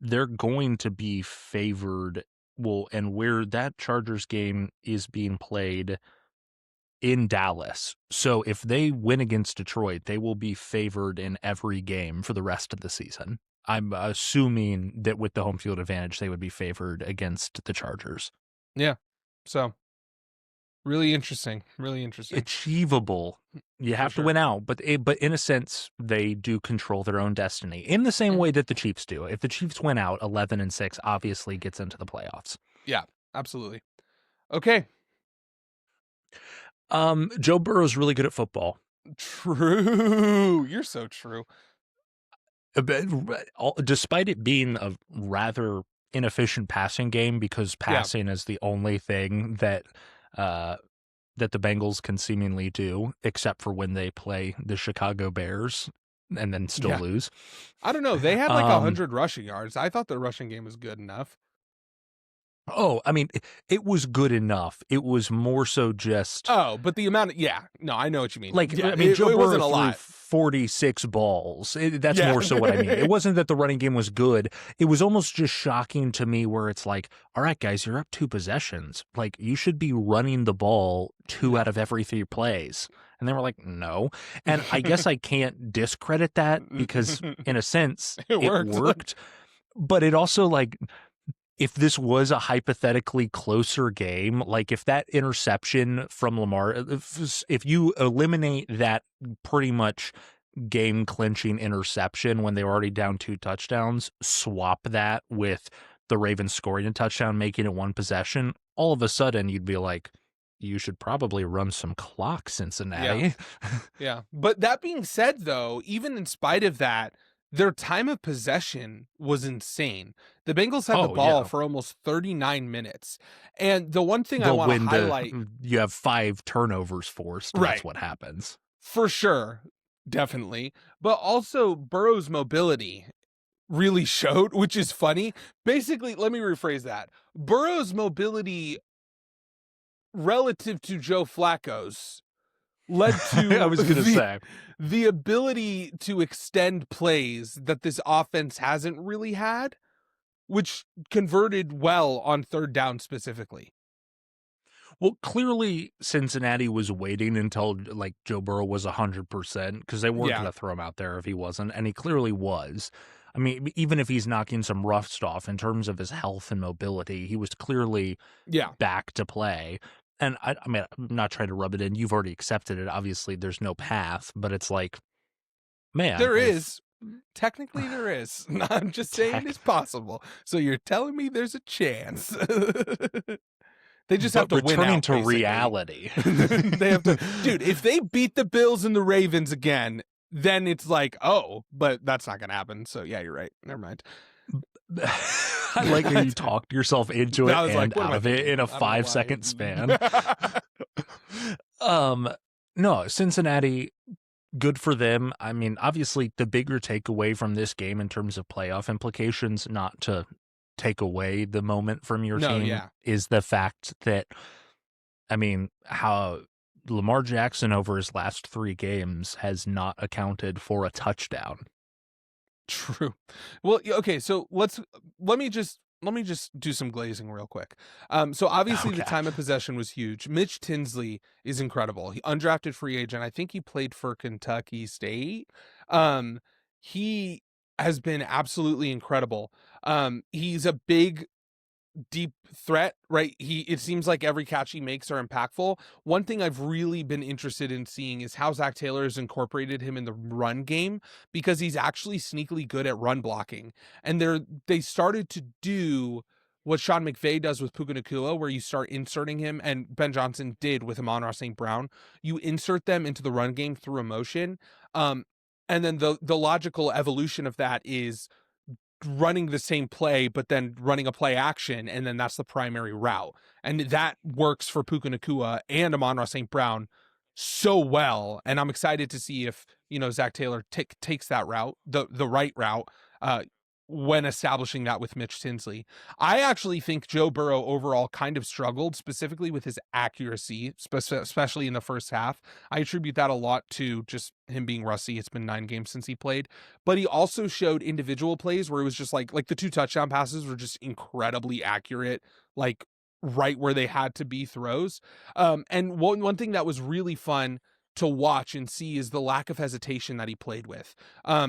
[SPEAKER 1] they're going to be favored. Well, and where that Chargers game is being played in Dallas. So if they win against Detroit, they will be favored in every game for the rest of the season. I'm assuming that with the home field advantage, they would be favored against the Chargers.
[SPEAKER 3] Yeah. So really interesting. Really interesting.
[SPEAKER 1] Achievable. You have
[SPEAKER 3] sure.
[SPEAKER 1] to win out, but in a sense, they do control their own destiny in the same way that the Chiefs do. If the Chiefs win out, 11-6 obviously gets into the playoffs.
[SPEAKER 3] Yeah, absolutely. Okay.
[SPEAKER 1] Joe Burrow's really good at football.
[SPEAKER 3] True. You're so true.
[SPEAKER 1] Despite it being a rather inefficient passing game, because passing is the only thing that that the Bengals can seemingly do, except for when they play the Chicago Bears and then still lose.
[SPEAKER 3] I don't know. They had like 100 rushing yards. I thought the rushing game was good enough.
[SPEAKER 1] Oh, I mean, it was good enough. It was more so just...
[SPEAKER 3] Oh, but the amount of... Yeah. No, I know what you mean.
[SPEAKER 1] Like,
[SPEAKER 3] yeah,
[SPEAKER 1] I mean, Joe Burrow
[SPEAKER 3] wasn't a
[SPEAKER 1] threw
[SPEAKER 3] lot.
[SPEAKER 1] 46 balls. That's more so what I mean. It wasn't that the running game was good. It was almost just shocking to me where it's like, all right, guys, you're up 2 possessions. Like, you should be running the ball 2 out of every 3 plays. And they were like, no. And I guess I can't discredit that because, in a sense, it worked. But it also, like... If this was a hypothetically closer game, like if that interception from Lamar, if you eliminate that pretty much game-clinching interception when they were already down 2 touchdowns, swap that with the Ravens scoring a touchdown, making it 1 possession, all of a sudden you'd be like, you should probably run some clock, Cincinnati.
[SPEAKER 3] Yeah. But that being said, though, even in spite of that, their time of possession was insane. The Bengals had the ball for almost 39 minutes. And the one thing I want to highlight...
[SPEAKER 1] You have 5 turnovers forced. Right. That's what happens.
[SPEAKER 3] For sure. Definitely. But also Burrow's mobility really showed, which is funny. Basically, let me rephrase that. Burrow's mobility relative to Joe Flacco's led to
[SPEAKER 1] I was going to say
[SPEAKER 3] the ability to extend plays that this offense hasn't really had, which converted well on 3rd down specifically.
[SPEAKER 1] Well, clearly Cincinnati was waiting until like Joe Burrow was 100% because they weren't going to throw him out there if he wasn't, and he clearly was. I mean, even if he's knocking some rust off in terms of his health and mobility, he was clearly back to play. And I mean, I'm not trying to rub it in. You've already accepted it. Obviously, there's no path, but it's like, man.
[SPEAKER 3] There is. Technically, there is. I'm just saying it's possible. So you're telling me there's a chance. They just have to win out,
[SPEAKER 1] returning to
[SPEAKER 3] basically.
[SPEAKER 1] reality.
[SPEAKER 3] They have to... Dude, if they beat the Bills and the Ravens again, then it's like, oh, but that's not going to happen. So yeah, you're right. Never mind.
[SPEAKER 1] I like how you talked yourself into it
[SPEAKER 3] I was
[SPEAKER 1] and
[SPEAKER 3] like, what am
[SPEAKER 1] out
[SPEAKER 3] I
[SPEAKER 1] of it
[SPEAKER 3] thinking?
[SPEAKER 1] in a
[SPEAKER 3] I don't know why.
[SPEAKER 1] 5-second span. No, Cincinnati, good for them. I mean, obviously, the bigger takeaway from this game in terms of playoff implications, not to take away the moment from your
[SPEAKER 3] No,
[SPEAKER 1] team,
[SPEAKER 3] yeah.
[SPEAKER 1] is the fact that, I mean, how Lamar Jackson over his last 3 games has not accounted for a touchdown.
[SPEAKER 3] True. Well, okay, so let me just do some glazing real quick. So obviously the
[SPEAKER 1] Okay.
[SPEAKER 3] time of possession was huge. Mitch Tinsley is incredible. He undrafted free agent. I think he played for Kentucky State. He has been absolutely incredible. He's a big deep threat, right? It seems like every catch he makes are impactful. One thing I've really been interested in seeing is how Zach Taylor has incorporated him in the run game, because he's actually sneakily good at run blocking. And they started to do what Sean McVay does with Puka Nacua, where you start inserting him, and Ben Johnson did with Amon-Ra St. Brown. You insert them into the run game through emotion. And then the logical evolution of that is running the same play, but then running a play action, and then that's the primary route. And that works for Puka Nacua and Amon-Ra St. Brown so well. And I'm excited to see if, Zach Taylor takes that route, the right route, when establishing that with Mitch Tinsley. I actually think Joe Burrow overall kind of struggled, specifically with his accuracy, especially in the first half. I attribute that a lot to just him being rusty. It's been 9 games since he played. But he also showed individual plays where it was just like the 2 touchdown passes were just incredibly accurate, like right where they had to be throws. And one thing that was really fun to watch and see is the lack of hesitation that he played with. I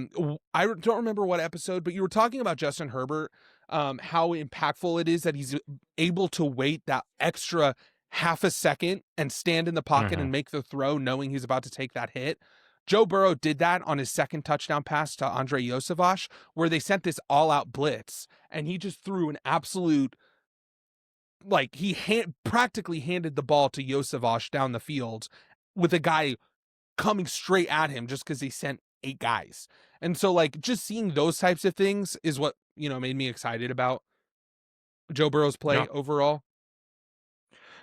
[SPEAKER 3] don't remember what episode, but you were talking about Justin Herbert, how impactful it is that he's able to wait that extra half a second and stand in the pocket and make the throw knowing he's about to take that hit. Joe Burrow did that on his second touchdown pass to Andre Iosivas, where they sent this all-out blitz, and he just threw an absolute, like, he practically handed the ball to Iosivas down the field with a guy coming straight at him just because he sent 8 guys. And so, like, just seeing those types of things is what, made me excited about Joe Burrow's play overall.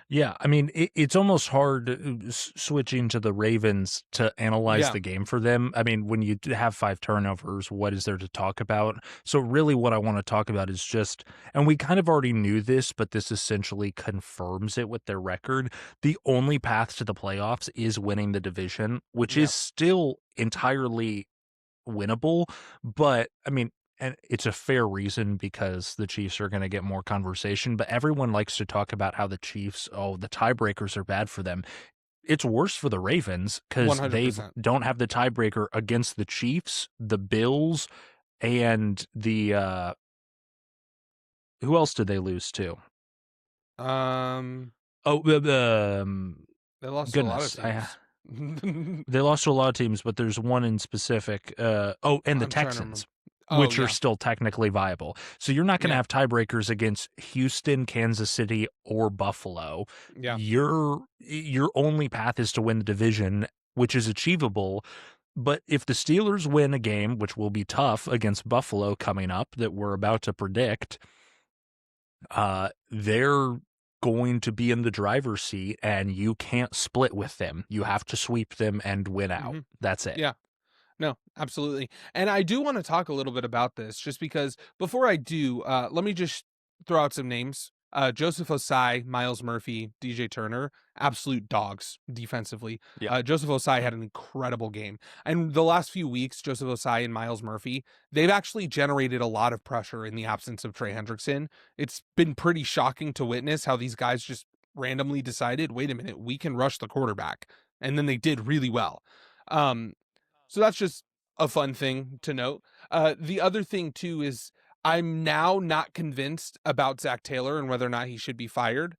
[SPEAKER 1] Yeah, I mean, it's almost hard switching to the Ravens to analyze the game for them. I mean, when you have 5 turnovers, what is there to talk about? So really what I want to talk about is just, and we kind of already knew this, but this essentially confirms it with their record. The only path to the playoffs is winning the division, which is still entirely winnable. But I mean, and it's a fair reason because the Chiefs are going to get more conversation, but everyone likes to talk about how the Chiefs, the tiebreakers are bad for them. It's worse for the Ravens because they don't have the tiebreaker against the Chiefs, the Bills, and the who else did they lose to?
[SPEAKER 3] They lost
[SPEAKER 1] goodness,
[SPEAKER 3] to a lot of teams.
[SPEAKER 1] They lost to a lot of teams, but there's one in specific. And the Texans, which are still technically viable. So you're not going to have tiebreakers against Houston, Kansas City, or Buffalo.
[SPEAKER 3] Yeah.
[SPEAKER 1] Your only path is to win the division, which is achievable. But if the Steelers win a game, which will be tough against Buffalo coming up, that we're about to predict, they're going to be in the driver's seat, and you can't split with them. You have to sweep them and win out. That's it.
[SPEAKER 3] Yeah. No, absolutely. And I do want to talk a little bit about this, just because before I do, let me just throw out some names. Joseph Osai, Miles Murphy, DJ Turner, absolute dogs defensively.
[SPEAKER 1] Yeah.
[SPEAKER 3] Joseph Osai had an incredible game. And the last few weeks, Joseph Osai and Miles Murphy, they've actually generated a lot of pressure in the absence of Trey Hendrickson. It's been pretty shocking to witness how these guys just randomly decided, wait a minute, we can rush the quarterback. And then they did really well. So that's just a fun thing to note. The other thing, too, is I'm now not convinced about Zach Taylor and whether or not he should be fired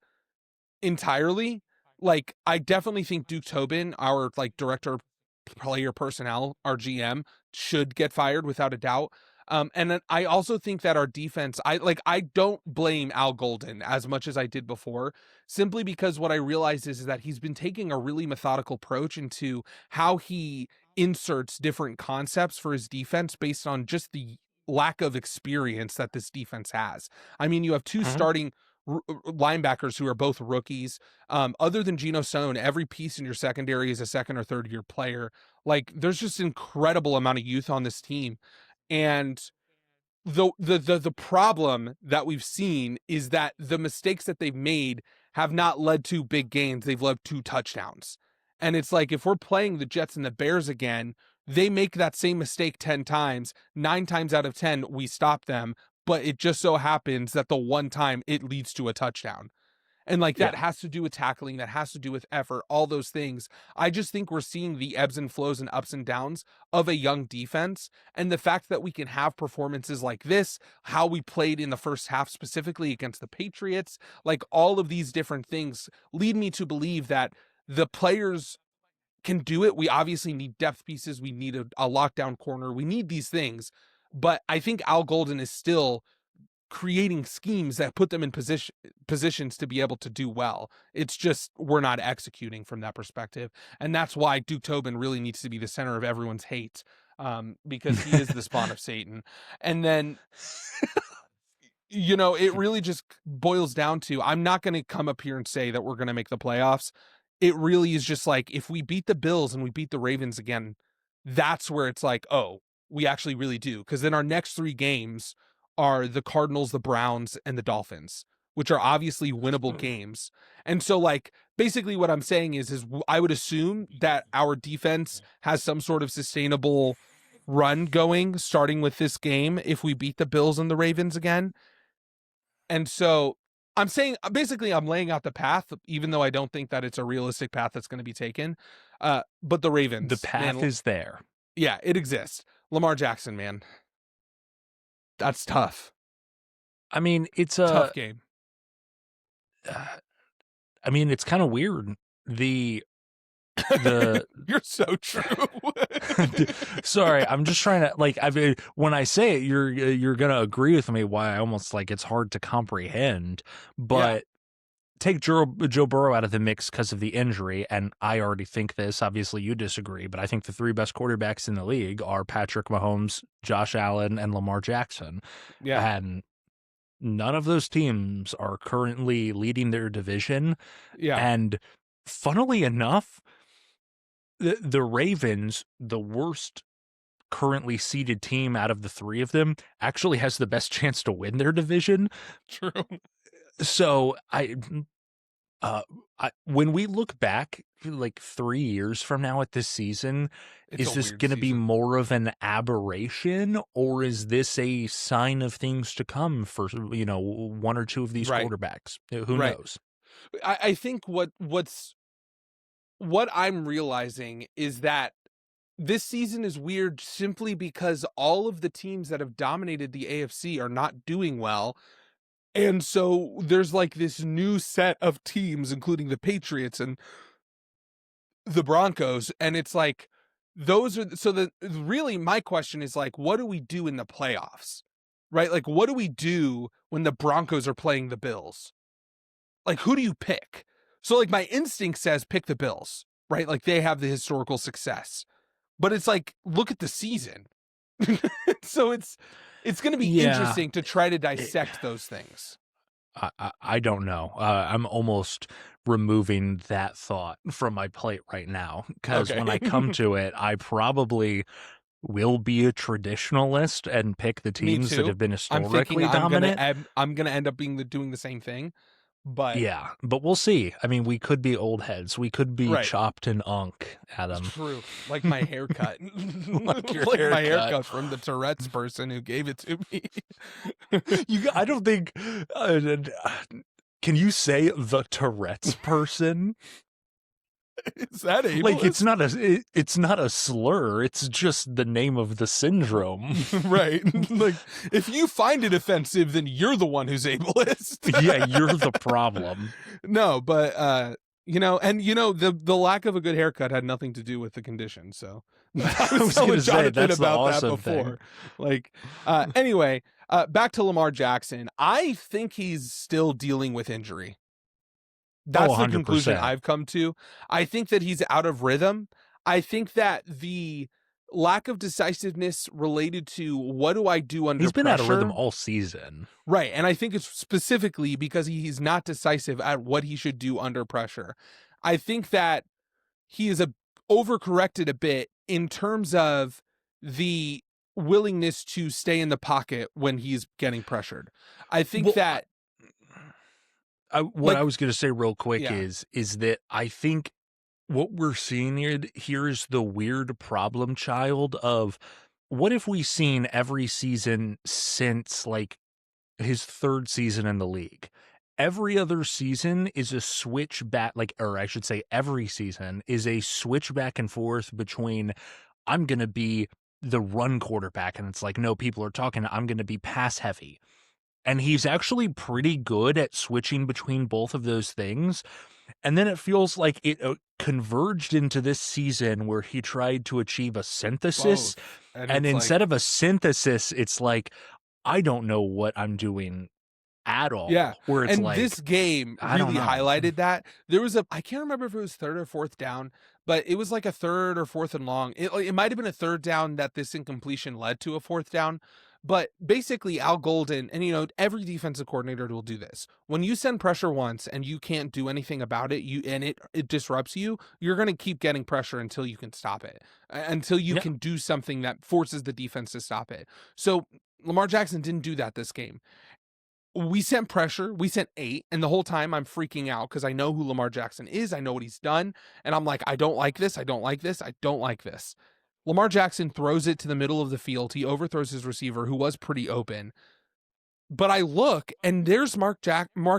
[SPEAKER 3] entirely. Like, I definitely think Duke Tobin, our director of player personnel, our GM, should get fired without a doubt. And then I also think that our defense, I don't blame Al Golden as much as I did before, simply because what I realized is that he's been taking a really methodical approach into how he inserts different concepts for his defense based on just the lack of experience that this defense has. I mean, you have two starting linebackers who are both rookies. Other than Geno Stone, every piece in your secondary is a second or third year player. Like, there's just incredible amount of youth on this team. And the problem that we've seen is that the mistakes that they've made have not led to big gains. They've led to touchdowns. And it's like, if we're playing the Jets and the Bears again, they make that same mistake 10 times. 9 times out of 10, we stop them. But it just so happens that the one time it leads to a touchdown. And like, that has to do with tackling, that has to do with effort, all those things. I just think we're seeing the ebbs and flows and ups and downs of a young defense. And the fact that we can have performances like this, how we played in the first half specifically against the Patriots, like all of these different things lead me to believe that the players can do it. We obviously need depth pieces. We need a lockdown corner. We need these things. But I think Al Golden is still creating schemes that put them in positions to be able to do well. It's just, we're not executing from that perspective. And that's why Duke Tobin really needs to be the center of everyone's hate, because he is the spawn of Satan. And then, it really just boils down to, I'm not going to come up here and say that we're going to make the playoffs. It really is just like, if we beat the Bills and we beat the Ravens again, that's where it's like, oh, we actually really do. Because then our next 3 games are the Cardinals, the Browns, and the Dolphins, which are obviously winnable games. And so, like, basically what I'm saying is I would assume that our defense has some sort of sustainable run going, starting with this game, if we beat the Bills and the Ravens again. And so I'm saying, basically, I'm laying out the path, even though I don't think that it's a realistic path that's going to be taken. But the Ravens.
[SPEAKER 1] The path is there.
[SPEAKER 3] Yeah, it exists. Lamar Jackson, man. That's tough.
[SPEAKER 1] I mean, it's a
[SPEAKER 3] tough game.
[SPEAKER 1] I mean, it's kind of weird. You're
[SPEAKER 3] so true.
[SPEAKER 1] Sorry, I'm just trying to, like, I mean, when I say it, you're gonna agree with me why I almost, like, it's hard to comprehend. But take Joe Burrow out of the mix because of the injury, and I already think this. Obviously, you disagree, but I think the 3 best quarterbacks in the league are Patrick Mahomes, Josh Allen, and Lamar Jackson.
[SPEAKER 3] Yeah.
[SPEAKER 1] And none of those teams are currently leading their division.
[SPEAKER 3] Yeah.
[SPEAKER 1] And funnily enough, the Ravens, the worst currently seeded team out of the 3 of them, actually has the best chance to win their division.
[SPEAKER 3] True.
[SPEAKER 1] So when we look back like 3 years from now at this season, is this going to be more of an aberration, or is this a sign of things to come for, 1 or 2 of these quarterbacks? Who knows?
[SPEAKER 3] I think what I'm realizing is that this season is weird simply because all of the teams that have dominated the AFC are not doing well. And so there's like this new set of teams, including the Patriots and the Broncos. And it's like, really my question is like, what do we do in the playoffs? Right? Like, what do we do when the Broncos are playing the Bills? Like, who do you pick? So like, my instinct says pick the Bills, right? Like, they have the historical success. But it's like, look at the season. So it's going to be interesting to try to dissect those things.
[SPEAKER 1] I don't know. I'm almost removing that thought from my plate right now, because when I come to it, I probably will be a traditionalist and pick the teams that have been historically dominant.
[SPEAKER 3] I'm going to end up doing the same thing. But
[SPEAKER 1] yeah, but we'll see. I mean, we could be old heads. We could be chopped and unk, Adam.
[SPEAKER 3] It's true. Like my haircut.
[SPEAKER 1] Like your
[SPEAKER 3] like
[SPEAKER 1] haircut.
[SPEAKER 3] My haircut from the Tourette's person who gave it to me.
[SPEAKER 1] I don't think... can you say the Tourette's person?
[SPEAKER 3] Is that ableist?
[SPEAKER 1] Like, it's not a slur. It's just the name of the syndrome.
[SPEAKER 3] Right. Like, if you find it offensive, then you're the one who's ableist.
[SPEAKER 1] Yeah, you're the problem.
[SPEAKER 3] No, but the lack of a good haircut had nothing to do with the condition. So
[SPEAKER 1] I was going to say, that's the awesome
[SPEAKER 3] that before.
[SPEAKER 1] thing.
[SPEAKER 3] Like, anyway, back to Lamar Jackson. I think he's still dealing with injury. That's the conclusion I've come to. I think that he's out of rhythm. I think that the lack of decisiveness related to what do I do under
[SPEAKER 1] He's been out of rhythm
[SPEAKER 3] pressure.
[SPEAKER 1] all season.
[SPEAKER 3] Right. And I think it's specifically because he's not decisive at what he should do under pressure. I think that he is overcorrected a bit in terms of the willingness to stay in the pocket when he's getting pressured. I think
[SPEAKER 1] Well,
[SPEAKER 3] that
[SPEAKER 1] what I was going to say real quick
[SPEAKER 3] Yeah.
[SPEAKER 1] is that I think what we're seeing here is the weird problem child of what if we seen every season since like his third season in the league. Every other season is a switch back, like, or I should say, every season is a switch back and forth between I'm going to be the run quarterback, and it's like, no, people are talking, I'm going to be pass heavy. And he's actually pretty good at switching between both of those things. And then it feels like it converged into this season where he tried to achieve a synthesis.
[SPEAKER 3] both.
[SPEAKER 1] And
[SPEAKER 3] it's
[SPEAKER 1] instead
[SPEAKER 3] like,
[SPEAKER 1] of a synthesis, it's like, I don't know what I'm doing at all.
[SPEAKER 3] Yeah.
[SPEAKER 1] Where it's
[SPEAKER 3] and
[SPEAKER 1] like,
[SPEAKER 3] this game
[SPEAKER 1] I don't
[SPEAKER 3] really
[SPEAKER 1] know.
[SPEAKER 3] highlighted that. There was I can't remember if it was third or fourth down, but it was like a third or fourth and long. It might have been a third down that this incompletion led to a fourth down. But basically, Al Golden, and every defensive coordinator will do this. When you send pressure once and you can't do anything about it, it disrupts you, you're going to keep getting pressure until you can stop it, until you can do something that forces the defense to stop it. So Lamar Jackson didn't do that this game. We sent pressure. We sent 8. And the whole time I'm freaking out because I know who Lamar Jackson is. I know what he's done. And I'm like, I don't like this. I don't like this. I don't like this. Lamar Jackson throws it to the middle of the field. He overthrows his receiver, who was pretty open. But I look, and there's Mark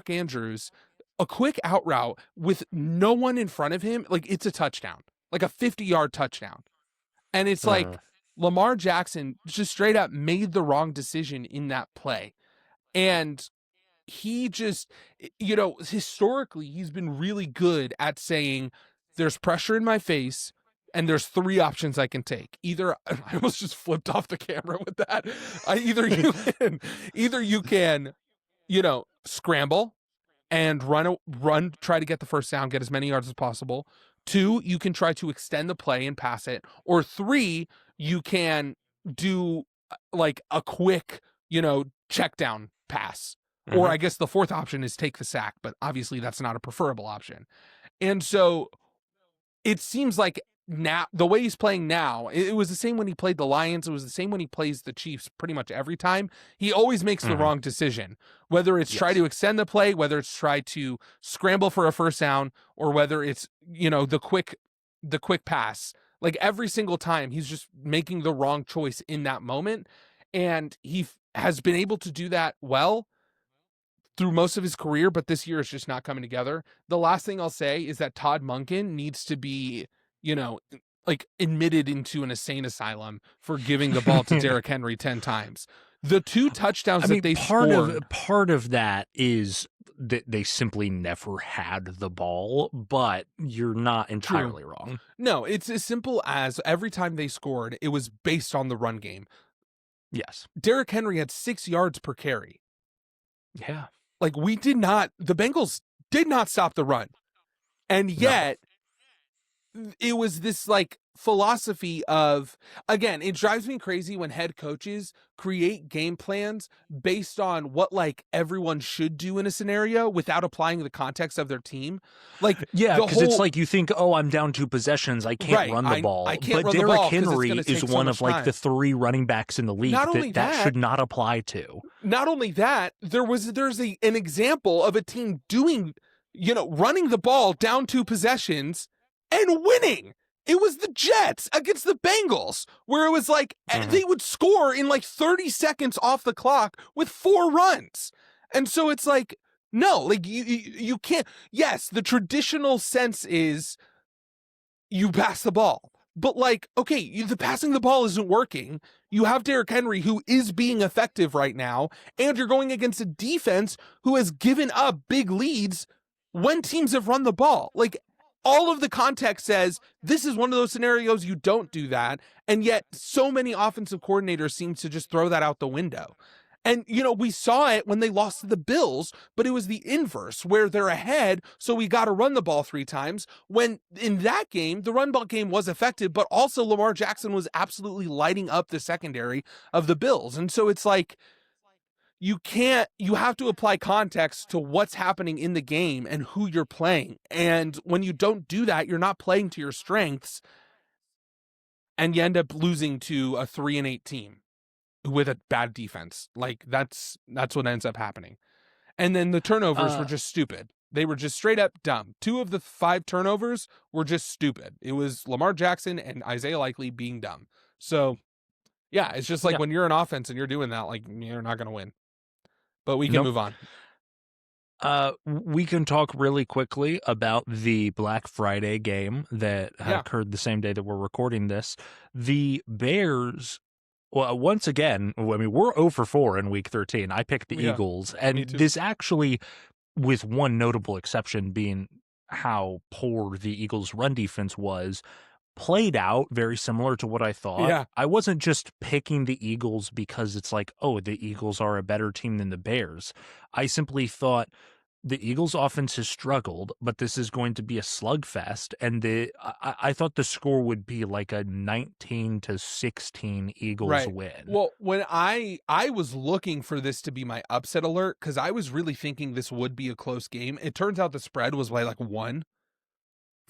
[SPEAKER 3] Andrews, a quick out route with no one in front of him. Like, it's a touchdown, like a 50-yard touchdown. And it's like Lamar Jackson just straight up made the wrong decision in that play. And he just, historically, he's been really good at saying, there's pressure in my face, and there's 3 options I can take. Either I almost just flipped off the camera with that. Either you can, scramble and run, try to get the first down, get as many yards as possible. 2, you can try to extend the play and pass it. Or 3, you can do like a quick, check down pass.
[SPEAKER 1] Mm-hmm.
[SPEAKER 3] Or I guess the 4th option is take the sack, but obviously that's not a preferable option. And so it seems like now the way he's playing now, it was the same when he played the Lions. It was the same when he plays the Chiefs pretty much every time. He always makes the wrong decision, whether it's try to extend the play, whether it's try to scramble for a first down, or whether it's, the quick pass. Like every single time he's just making the wrong choice in that moment. And he has been able to do that well through most of his career, but this year is just not coming together. The last thing I'll say is that Todd Monken needs to be, admitted into an insane asylum for giving the ball to Derrick Henry 10 times. The 2 touchdowns that they scored.
[SPEAKER 1] Part of that is that they simply never had the ball, but you're not entirely wrong.
[SPEAKER 3] No, it's as simple as every time they scored, it was based on the run game.
[SPEAKER 1] Yes.
[SPEAKER 3] Derrick Henry had 6 yards per carry.
[SPEAKER 1] Yeah.
[SPEAKER 3] Like the Bengals did not stop the run. And yet it was this like philosophy of, again, it drives me crazy when head coaches create game plans based on what like everyone should do in a scenario without applying the context of their team. Like,
[SPEAKER 1] because it's like you think, oh, I'm down 2 possessions, I can't run the ball.
[SPEAKER 3] I can't
[SPEAKER 1] but
[SPEAKER 3] run
[SPEAKER 1] Derrick
[SPEAKER 3] the ball
[SPEAKER 1] Henry is one of like
[SPEAKER 3] time.
[SPEAKER 1] the 3 running backs in the league that should not apply to.
[SPEAKER 3] Not only that, there's an example of a team doing, running the ball down 2 possessions and winning. It was the Jets against the Bengals, where it was like they would score in like 30 seconds off the clock with 4 runs. And so it's like, no, like you can't. Yes, the traditional sense is you pass the ball. But like, okay, the passing the ball isn't working. You have Derrick Henry, who is being effective right now, and you're going against a defense who has given up big leads when teams have run the ball. Like, all of the context says this is one of those scenarios you don't do that, and yet so many offensive coordinators seem to just throw that out the window. And, we saw it when they lost to the Bills, but it was the inverse where they're ahead. So we got to run the ball 3 times when in that game, the run ball game was effective, but also Lamar Jackson was absolutely lighting up the secondary of the Bills. And so it's like, you have to apply context to what's happening in the game and who you're playing. And when you don't do that, you're not playing to your strengths, and you end up losing to a 3-8 team with a bad defense. Like that's what ends up happening. And then the turnovers were just stupid. They were just straight up dumb. 2 of the 5 turnovers were just stupid. It was Lamar Jackson and Isaiah Likely being dumb. So yeah, it's just like when you're an offense and you're doing that, like you're not going to win. But we can move on.
[SPEAKER 1] We can talk really quickly about the Black Friday game that occurred the same day that we're recording this. The Bears, well, once again, I mean, we're 0 for 4 in Week 13. I picked the Eagles, and this actually, with one notable exception being how poor the Eagles' run defense was, played out very similar to what I thought.
[SPEAKER 3] Yeah.
[SPEAKER 1] I wasn't just picking the Eagles because it's like, oh, the Eagles are a better team than the Bears. I simply thought the Eagles' offense has struggled, but this is going to be a slugfest. And I thought the score would be like a 19-16 Eagles win.
[SPEAKER 3] Well, when I was looking for this to be my upset alert, because I was really thinking this would be a close game. It turns out the spread was by like 1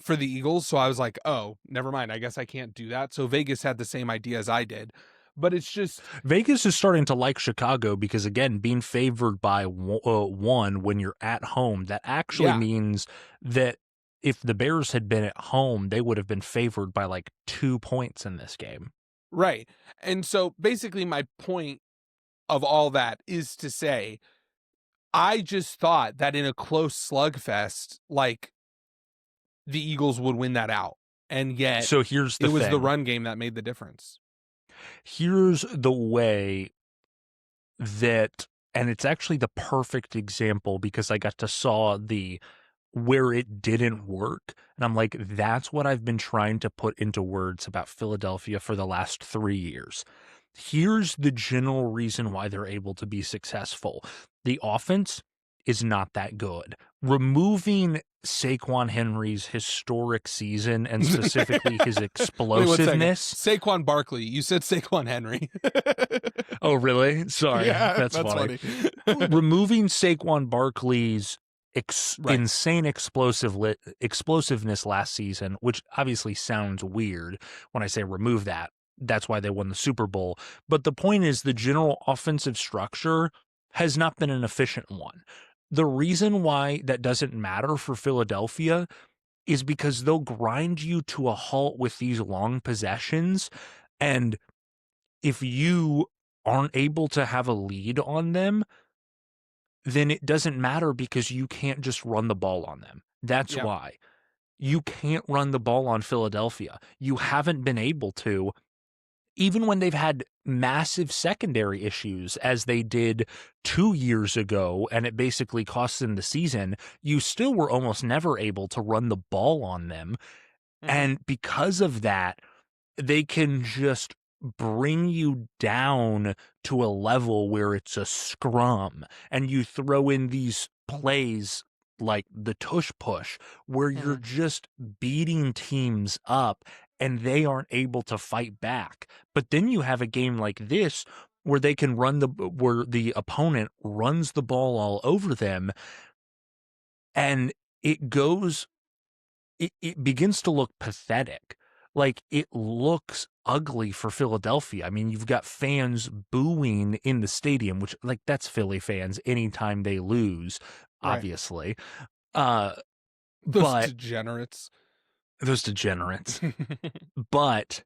[SPEAKER 3] for the Eagles. So I was like, oh, never mind. I guess I can't do that. So Vegas had the same idea as I did. But it's just
[SPEAKER 1] Vegas is starting to like Chicago because, again, being favored by 1 when you're at home, that actually means that if the Bears had been at home, they would have been favored by like 2 points in this game.
[SPEAKER 3] Right. And so basically my point of all that is to say, I just thought that in a close slugfest, like the Eagles would win that out. And yet
[SPEAKER 1] so here's the
[SPEAKER 3] it was
[SPEAKER 1] thing.
[SPEAKER 3] the run game that made the difference.
[SPEAKER 1] Here's the way that, and it's actually the perfect example because I got to saw where it didn't work. And I'm like, that's what I've been trying to put into words about Philadelphia for the last 3 years. Here's the general reason why they're able to be successful. The offense is not that good. Removing Saquon Henry's historic season and specifically his explosiveness.
[SPEAKER 3] Saquon Barkley. You said Saquon Henry.
[SPEAKER 1] Oh, really? Sorry.
[SPEAKER 3] Yeah,
[SPEAKER 1] that's funny. Removing Saquon Barkley's insane explosiveness last season, which obviously sounds weird when I say remove that. That's why they won the Super Bowl. But the point is the general offensive structure has not been an efficient one. The reason why that doesn't matter for Philadelphia is because they'll grind you to a halt with these long possessions. And if you aren't able to have a lead on them, then it doesn't matter because you can't just run the ball on them. That's why. You can't run the ball on Philadelphia. You haven't been able to, even when they've had massive secondary issues, as they did 2 years ago, and it basically cost them the season, you still were almost never able to run the ball on them. Mm-hmm. And because of that, they can just bring you down to a level where it's a scrum, and you throw in these plays like the tush push, where you're just beating teams up and they aren't able to fight back. But then you have a game like this where they can where the opponent runs the ball all over them, and it begins to look pathetic. Like, it looks ugly for Philadelphia. I mean, you've got fans booing in the stadium, which, like, that's Philly fans anytime they lose, obviously.
[SPEAKER 3] Those degenerates.
[SPEAKER 1] But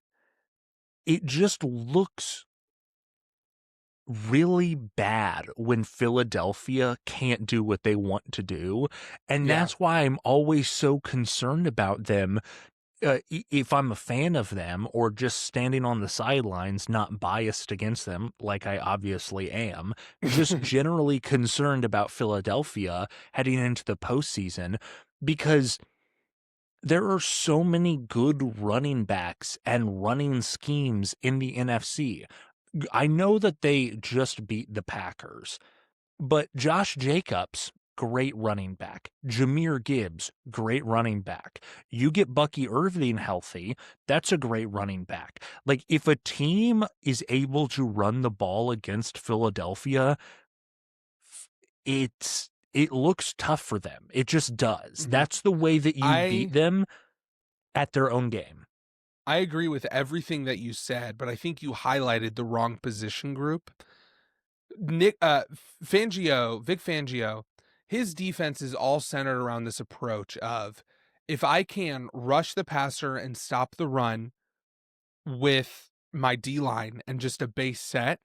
[SPEAKER 1] it just looks really bad when Philadelphia can't do what they want to do. And that's why I'm always so concerned about them. If I'm a fan of them or just standing on the sidelines, not biased against them, like I obviously am, just generally concerned about Philadelphia heading into the postseason, because there are so many good running backs and running schemes in the NFC. I know that they just beat the Packers, but Josh Jacobs, great running back. Jahmyr Gibbs, great running back. You get Bucky Irving healthy, that's a great running back. Like, if a team is able to run the ball against Philadelphia, it looks tough for them. It just does.
[SPEAKER 3] Mhm.
[SPEAKER 1] That's the way that you beat them at their own game.
[SPEAKER 3] I agree with everything that you said, but I think you highlighted the wrong position group. Vic Fangio, his defense is all centered around this approach of, if I can rush the passer and stop the run with my D line and just a base set,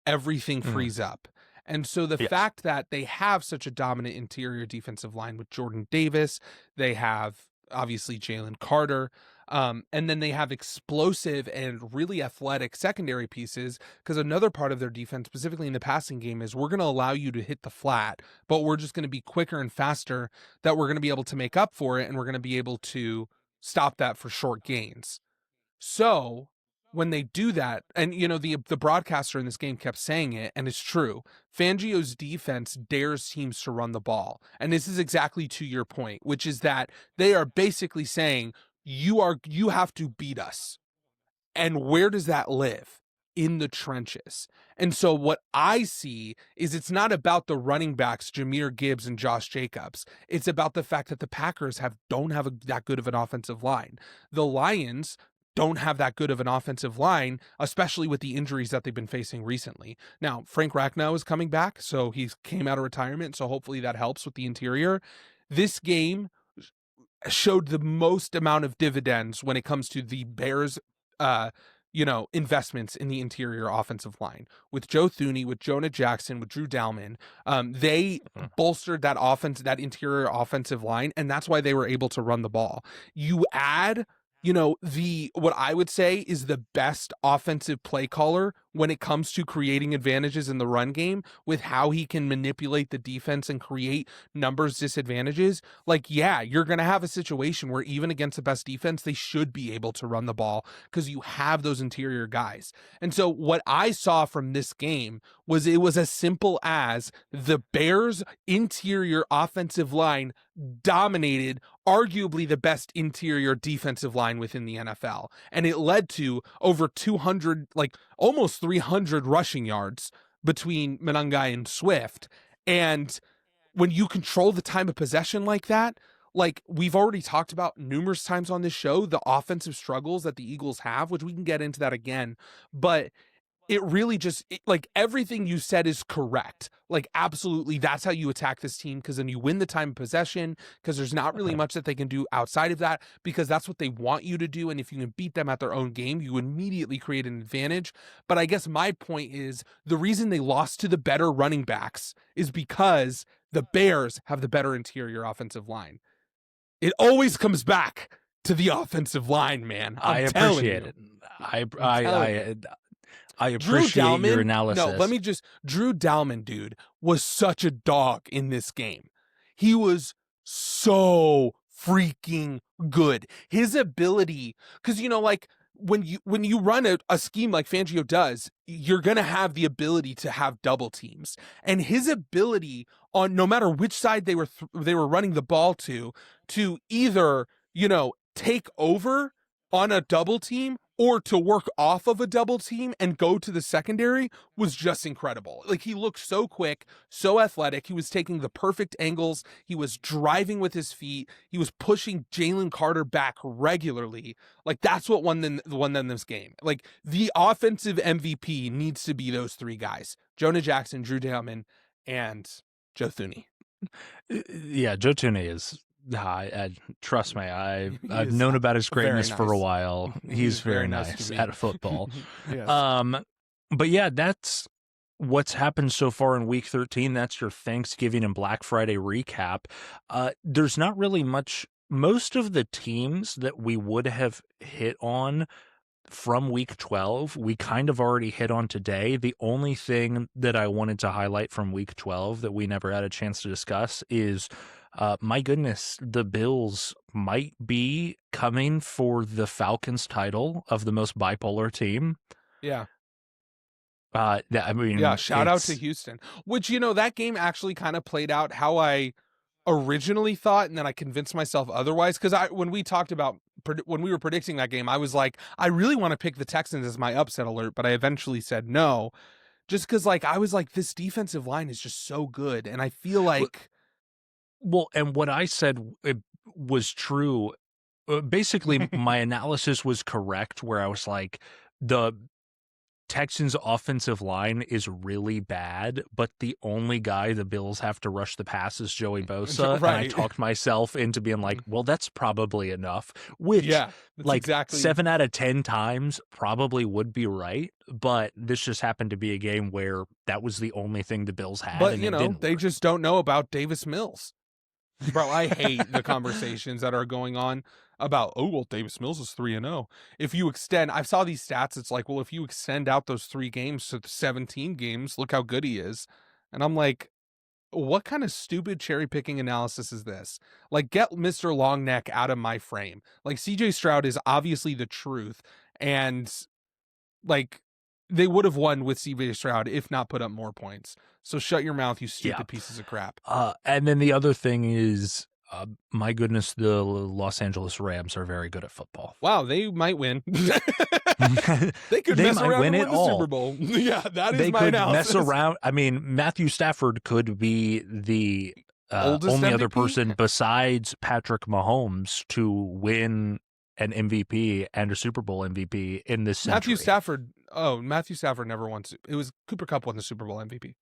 [SPEAKER 3] everything
[SPEAKER 1] Mhm.
[SPEAKER 3] frees up. And so the
[SPEAKER 1] Yes.
[SPEAKER 3] fact that they have such a dominant interior defensive line with Jordan Davis, they have obviously Jalen Carter, and then they have explosive and really athletic secondary pieces. Because another part of their defense, specifically in the passing game, is we're going to allow you to hit the flat, but we're just going to be quicker and faster, that we're going to be able to make up for it, and we're going to be able to stop that for short gains. So when they do that, and the broadcaster in this game kept saying it, and it's true, Fangio's defense dares teams to run the ball. And this is exactly to your point, which is that they are basically saying, you have to beat us. And where does that live? In the trenches. And so what I see is, it's not about the running backs, Jahmyr Gibbs and Josh Jacobs. It's about the fact that the Packers don't have that good of an offensive line. The Lions don't have that good of an offensive line, especially with the injuries that they've been facing recently. Now, Frank Ragnow is coming back, so he came out of retirement, so hopefully that helps with the interior. This game showed the most amount of dividends when it comes to the Bears, investments in the interior offensive line with Joe Thuney, with Jonah Jackson, with Drew Dalman. They bolstered that interior offensive line, and that's why they were able to run the ball. You add, what I would say is the best offensive play caller when it comes to creating advantages in the run game, with how he can manipulate the defense and create numbers disadvantages. Like, yeah, you're going to have a situation where even against the best defense, they should be able to run the ball because you have those interior guys. And so what I saw from this game was, it was as simple as the Bears' interior offensive line dominated arguably the best interior defensive line within the NFL. And it led to over 200, like almost 300 rushing yards between Monangai and Swift. And when you control the time of possession like that, like we've already talked about numerous times on this show, the offensive struggles that the Eagles have, which we can get into that again. But it really just, like, everything you said is correct. Like, absolutely, that's how you attack this team, because then you win the time of possession, because there's not really much that they can do outside of that, because that's what they want you to do. And if you can beat them at their own game, you immediately create an advantage. But I guess my point is, the reason they lost to the better running backs is because the Bears have the better interior offensive line. It always comes back to the offensive line, man.
[SPEAKER 1] I appreciate it. I appreciate your analysis.
[SPEAKER 3] Drew Dalman, dude, was such a dog in this game. He was so freaking good. His ability, because, like, when you run a scheme like Fangio does, you're going to have the ability to have double teams. And his ability, on no matter which side they were running the ball to either, take over on a double team or to work off of a double team and go to the secondary, was just incredible. Like, he looked so quick, so athletic. He was taking the perfect angles. He was driving with his feet. He was pushing Jalen Carter back regularly. Like, that's what won them this game. Like, the offensive MVP needs to be those three guys: Jonah Jackson, Drew Dalman, and Joe Thuney.
[SPEAKER 1] Yeah, Joe Thuney is. Trust me, I've known about his greatness for a while. He's very nice at football.
[SPEAKER 3] Yes.
[SPEAKER 1] But yeah, that's what's happened so far in Week 13. That's your Thanksgiving and Black Friday recap. There's not really much. Most of the teams that we would have hit on from Week 12, we kind of already hit on today. The only thing that I wanted to highlight from Week 12 that we never had a chance to discuss is, my goodness, the Bills might be coming for the Falcons title of the most bipolar team.
[SPEAKER 3] Yeah.
[SPEAKER 1] I mean,
[SPEAKER 3] Yeah, shout out to
[SPEAKER 1] it's
[SPEAKER 3] Houston. Which, that game actually kind of played out how I originally thought, and then I convinced myself otherwise. Because when we talked about when we were predicting that game, I was like, I really want to pick the Texans as my upset alert, but I eventually said no, just because I was like, this defensive line is just so good, and I feel like
[SPEAKER 1] well, and what I said was true. Basically, my analysis was correct, where I was like, the Texans' offensive line is really bad, but the only guy the Bills have to rush the pass is Joey Bosa.
[SPEAKER 3] Right.
[SPEAKER 1] And I talked myself into being like, well, that's probably enough, which,
[SPEAKER 3] yeah, that's
[SPEAKER 1] like,
[SPEAKER 3] exactly
[SPEAKER 1] 7 out of 10 times probably would be right. But this just happened to be a game where that was the only thing the Bills had.
[SPEAKER 3] But,
[SPEAKER 1] and it didn't
[SPEAKER 3] they
[SPEAKER 1] work.
[SPEAKER 3] just don't know about Davis Mills. Bro, I hate the conversations that are going on about, oh, well, Davis Mills is 3-0. If you extend, I saw these stats, it's like, well, if you extend out those 3 games to 17 games, look how good he is. And I'm like, what kind of stupid cherry picking analysis is this? Like, get Mr. Longneck out of my frame. Like, CJ Stroud is obviously the truth. And, like, they would have won with CJ Stroud if not put up more points. So shut your mouth, you stupid pieces of crap.
[SPEAKER 1] And then the other thing is, my goodness, the Los Angeles Rams are very good at football.
[SPEAKER 3] Wow, they might win. They could
[SPEAKER 1] They
[SPEAKER 3] mess
[SPEAKER 1] might
[SPEAKER 3] around
[SPEAKER 1] win
[SPEAKER 3] and
[SPEAKER 1] it
[SPEAKER 3] win the
[SPEAKER 1] all.
[SPEAKER 3] Super Bowl. Yeah, that is
[SPEAKER 1] They
[SPEAKER 3] my
[SPEAKER 1] could
[SPEAKER 3] analysis.
[SPEAKER 1] mess around. I mean, Matthew Stafford could be the
[SPEAKER 3] Oldest
[SPEAKER 1] only other
[SPEAKER 3] MVP?
[SPEAKER 1] person besides Patrick Mahomes to win an MVP and a Super Bowl MVP in this century.
[SPEAKER 3] Matthew Stafford never won. It was Cooper Kupp won the Super Bowl MVP.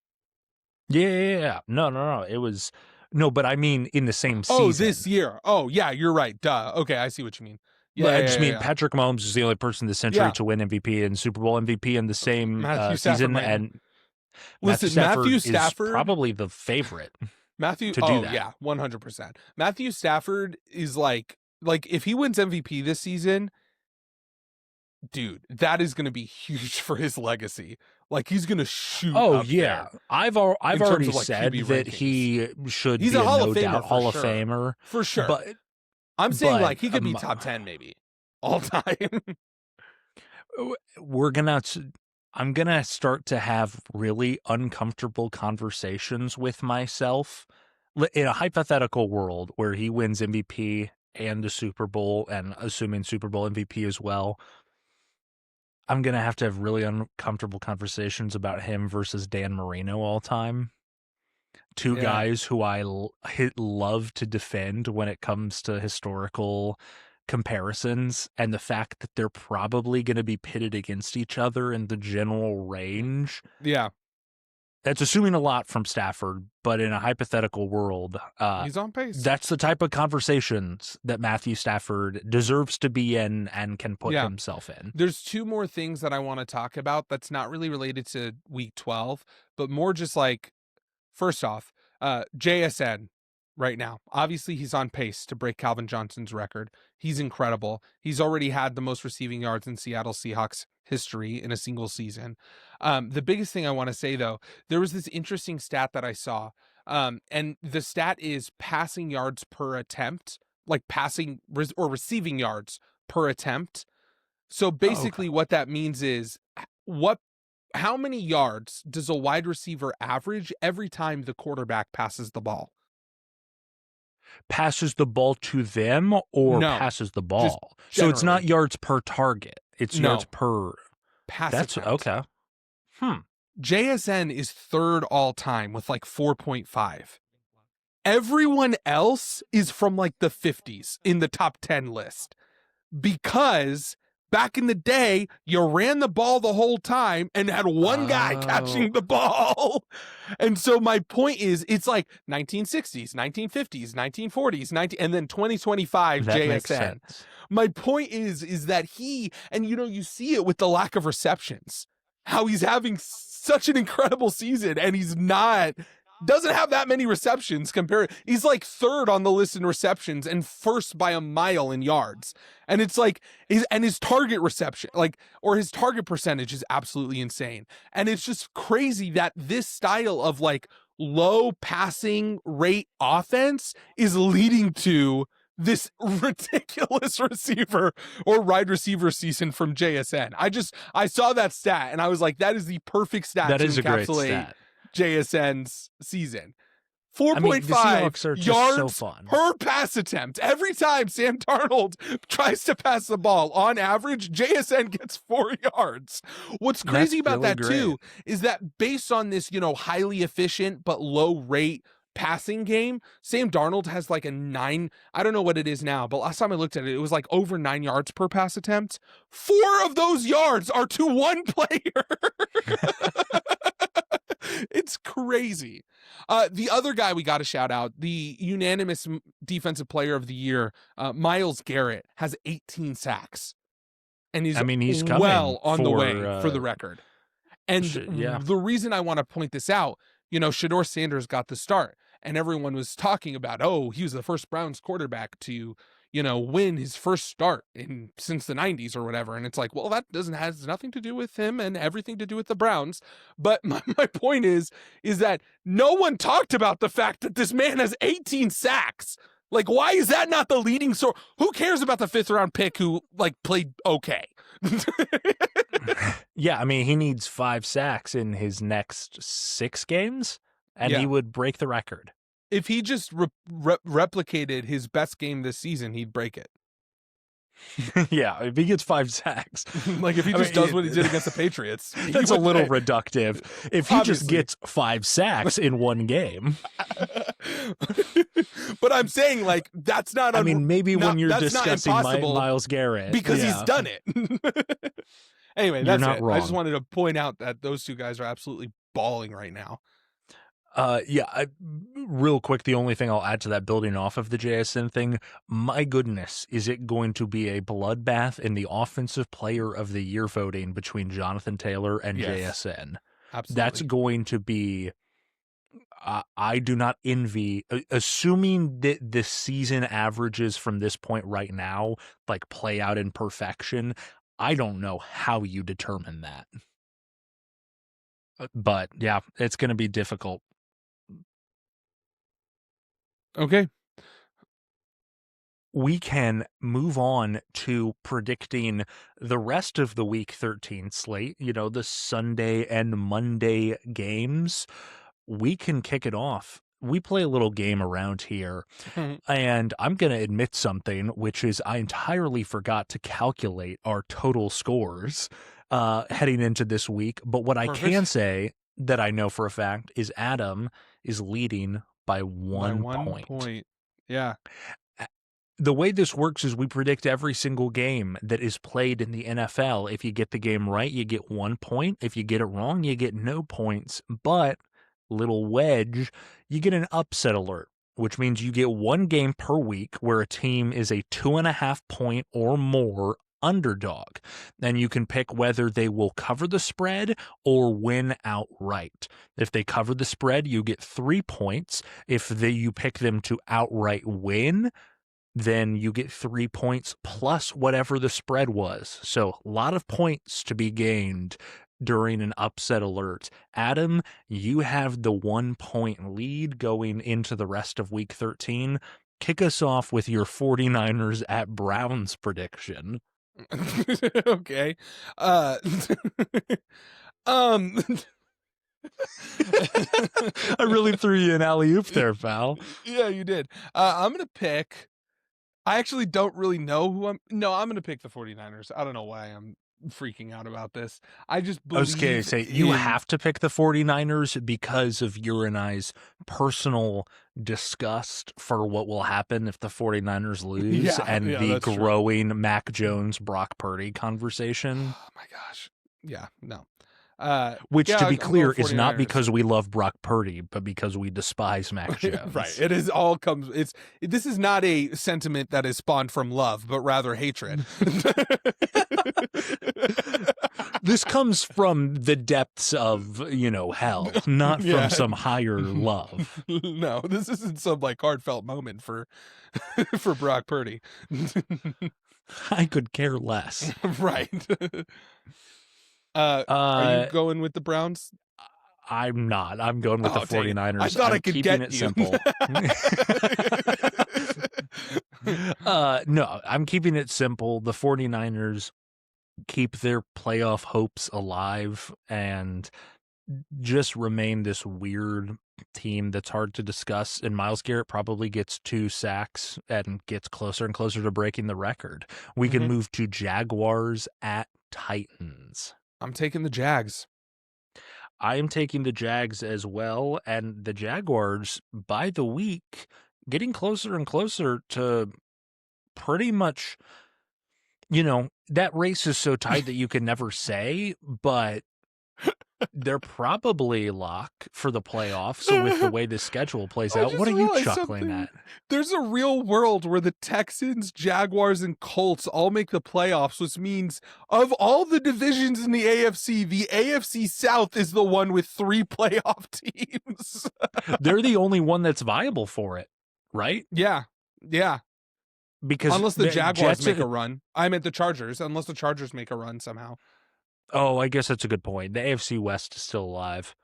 [SPEAKER 1] Yeah. No. It was but I mean in the same season.
[SPEAKER 3] Oh, this year. Oh, yeah, you're right. Duh. Okay, I see what you mean. Yeah,
[SPEAKER 1] I just mean
[SPEAKER 3] yeah.
[SPEAKER 1] Patrick Mahomes is the only person this century to win MVP and Super Bowl MVP in the same season, and
[SPEAKER 3] Listen,
[SPEAKER 1] Matthew Stafford is probably the favorite.
[SPEAKER 3] Matthew,
[SPEAKER 1] to do that.
[SPEAKER 3] Yeah, 100%. Matthew Stafford is like if he wins MVP this season, dude, that is going to be huge for his legacy. Like, he's going to shoot.
[SPEAKER 1] Oh yeah,
[SPEAKER 3] there
[SPEAKER 1] I've already
[SPEAKER 3] of, like,
[SPEAKER 1] said
[SPEAKER 3] QB
[SPEAKER 1] that
[SPEAKER 3] rankings.
[SPEAKER 1] he should
[SPEAKER 3] He's
[SPEAKER 1] be
[SPEAKER 3] a Hall
[SPEAKER 1] no
[SPEAKER 3] of Famer
[SPEAKER 1] doubt
[SPEAKER 3] for
[SPEAKER 1] Hall of
[SPEAKER 3] sure.
[SPEAKER 1] Famer
[SPEAKER 3] For sure.
[SPEAKER 1] But
[SPEAKER 3] I'm saying
[SPEAKER 1] but,
[SPEAKER 3] he could be top 10 maybe all time.
[SPEAKER 1] I'm gonna start to have really uncomfortable conversations with myself in a hypothetical world where he wins MVP and the Super Bowl, and assuming Super Bowl MVP as well. I'm going to have really uncomfortable conversations about him versus Dan Marino all time. Two guys who I love to defend when it comes to historical comparisons, and the fact that they're probably going to be pitted against each other in the general range.
[SPEAKER 3] Yeah.
[SPEAKER 1] That's assuming a lot from Stafford, but in a hypothetical world,
[SPEAKER 3] he's on pace.
[SPEAKER 1] That's the type of conversations that Matthew Stafford deserves to be in and can put himself in.
[SPEAKER 3] There's 2 more things that I want to talk about that's not really related to week 12, but more just like, first off, JSN right now. Obviously, he's on pace to break Calvin Johnson's record. He's incredible. He's already had the most receiving yards in Seattle Seahawks history in a single season. The biggest thing I want to say, though, there was this interesting stat that I saw, and the stat is passing yards per attempt, like passing or receiving yards per attempt. So basically what that means is how many yards does a wide receiver average every time the quarterback passes the ball?
[SPEAKER 1] Passes the ball to them or passes the ball? So it's not yards per target. It's yards per
[SPEAKER 3] pass.
[SPEAKER 1] That's
[SPEAKER 3] attempt.
[SPEAKER 1] okay.
[SPEAKER 3] JSN is 3rd all time with like 4.5. Everyone else is from like the 50s in the top 10 list, because back in the day, you ran the ball the whole time and had one guy catching the ball. And so my point is, it's like 1960s, 1950s, 1940s, and then 2025
[SPEAKER 1] that
[SPEAKER 3] JSN.
[SPEAKER 1] Makes sense.
[SPEAKER 3] My point is that and you see it with the lack of receptions, how he's having such an incredible season and doesn't have that many receptions compared. He's like 3rd on the list in receptions and 1st by a mile in yards. And it's like, his target reception, or his target percentage is absolutely insane. And it's just crazy that this style of like low passing rate offense is leading to this ridiculous receiver or wide receiver season from JSN. I saw that stat and I was like, that is the perfect stat
[SPEAKER 1] That
[SPEAKER 3] to
[SPEAKER 1] is a great
[SPEAKER 3] encapsulate
[SPEAKER 1] stat.
[SPEAKER 3] JSN's season.
[SPEAKER 1] I mean, the
[SPEAKER 3] 4.5
[SPEAKER 1] Seahawks are just
[SPEAKER 3] yards
[SPEAKER 1] so fun.
[SPEAKER 3] per pass attempt. Every time Sam Darnold tries to pass the ball, on average, JSN gets 4 yards. What's crazy about
[SPEAKER 1] really
[SPEAKER 3] that too is that based on this, highly efficient but low rate passing game, Sam Darnold has like a 9, I don't know what it is now, but last time I looked at it, it was like over 9 yards per pass attempt. 4 of those yards are to one player. It's crazy. The other guy we got to shout out, the unanimous defensive player of the year, Myles Garrett, has 18 sacks. And he's well on the way for the record. And the reason I want to point this out, Shedeur Sanders got the start and everyone was talking about, he was the first Browns quarterback to, win his first start since the 90s or whatever. And it's like, well, that has nothing to do with him and everything to do with the Browns. But my point is that no one talked about the fact that this man has 18 sacks. Like, why is that not the leading source? Who cares about the 5th round pick who played okay?
[SPEAKER 1] Yeah, I mean, he needs 5 sacks in his next 6 games, and he would break the record.
[SPEAKER 3] If he just replicated his best game this season, he'd break it.
[SPEAKER 1] Yeah, if he gets 5 sacks.
[SPEAKER 3] If he does what he did against the Patriots.
[SPEAKER 1] That's a little reductive. If he just gets 5 sacks in one game.
[SPEAKER 3] But I'm saying, that's not...
[SPEAKER 1] maybe when you're discussing Myles Garrett.
[SPEAKER 3] Because he's done it. Anyway, that's
[SPEAKER 1] not
[SPEAKER 3] it.
[SPEAKER 1] wrong.
[SPEAKER 3] I just wanted to point out that those two guys are absolutely balling right now.
[SPEAKER 1] Real quick, the only thing I'll add to that, building off of the JSN thing, my goodness, is it going to be a bloodbath in the offensive player of the year voting between Jonathan Taylor and JSN.
[SPEAKER 3] Absolutely.
[SPEAKER 1] That's going to be, I do not envy, assuming that the season averages from this point right now, play out in perfection, I don't know how you determine that. But yeah, it's going to be difficult.
[SPEAKER 3] Okay.
[SPEAKER 1] We can move on to predicting the rest of the Week 13 slate, the Sunday and Monday games. We can kick it off. We play a little game around here, and I'm going to admit something, which is I entirely forgot to calculate our total scores heading into this week. But what I can say that I know for a fact is Adam is leading by one point.
[SPEAKER 3] Yeah.
[SPEAKER 1] The way this works is we predict every single game that is played in the NFL. If you get the game right, you get 1 point. If you get it wrong, you get no points. But, little wedge, you get an upset alert, which means you get 1 game per week where a team is a 2.5 point or more underdog. And you can pick whether they will cover the spread or win outright. If they cover the spread, you get 3 points. If you pick them to outright win, then you get 3 points plus whatever the spread was. So a lot of points to be gained during an upset alert. Adam, you have the 1 point lead going into the rest of Week 13. Kick us off with your 49ers at Browns prediction.
[SPEAKER 3] Okay.
[SPEAKER 1] I really threw you an alley-oop there, pal.
[SPEAKER 3] Yeah, you did. I'm going to pick... I actually don't really know who I'm going to pick the 49ers. I don't know why I'm freaking out about this. I just believe...
[SPEAKER 1] I was going to say, you have to pick the 49ers because of your and I's personal disgust for what will happen if the 49ers lose the growing true. Mac Jones, Brock Purdy conversation.
[SPEAKER 3] Oh, my gosh. Yeah, no.
[SPEAKER 1] Which, to be clear, is not because we love Brock Purdy, but because we despise Mac Jones.
[SPEAKER 3] Right. It is all comes. This is not a sentiment that is spawned from love, but rather hatred.
[SPEAKER 1] This comes from the depths of, hell, not from some higher love.
[SPEAKER 3] No, this isn't some heartfelt moment for Brock Purdy.
[SPEAKER 1] I could care less.
[SPEAKER 3] Right. Are you going with the Browns?
[SPEAKER 1] I'm not. I'm going with the 49ers.
[SPEAKER 3] I thought I could
[SPEAKER 1] keeping
[SPEAKER 3] get
[SPEAKER 1] it
[SPEAKER 3] you.
[SPEAKER 1] simple. No, I'm keeping it simple. The 49ers keep their playoff hopes alive and just remain this weird team that's hard to discuss. And Myles Garrett probably gets 2 sacks and gets closer and closer to breaking the record. We can move to Jaguars at Titans.
[SPEAKER 3] I'm taking the Jags.
[SPEAKER 1] I am taking the Jags as well. And the Jaguars, by the week, getting closer and closer to pretty much, that race is so tight that you can never say, but they're probably lock for the playoffs. So with the way the schedule plays out, what are you chuckling at?
[SPEAKER 3] There's a real world where the Texans, Jaguars, and Colts all make the playoffs, which means of all the divisions in the AFC South is the one with 3 playoff teams.
[SPEAKER 1] They're the only one that's viable for it, right?
[SPEAKER 3] Yeah.
[SPEAKER 1] Because
[SPEAKER 3] unless the Jaguars make a run. I meant the Chargers, unless the Chargers make a run somehow.
[SPEAKER 1] Oh, I guess that's a good point. The AFC West is still alive.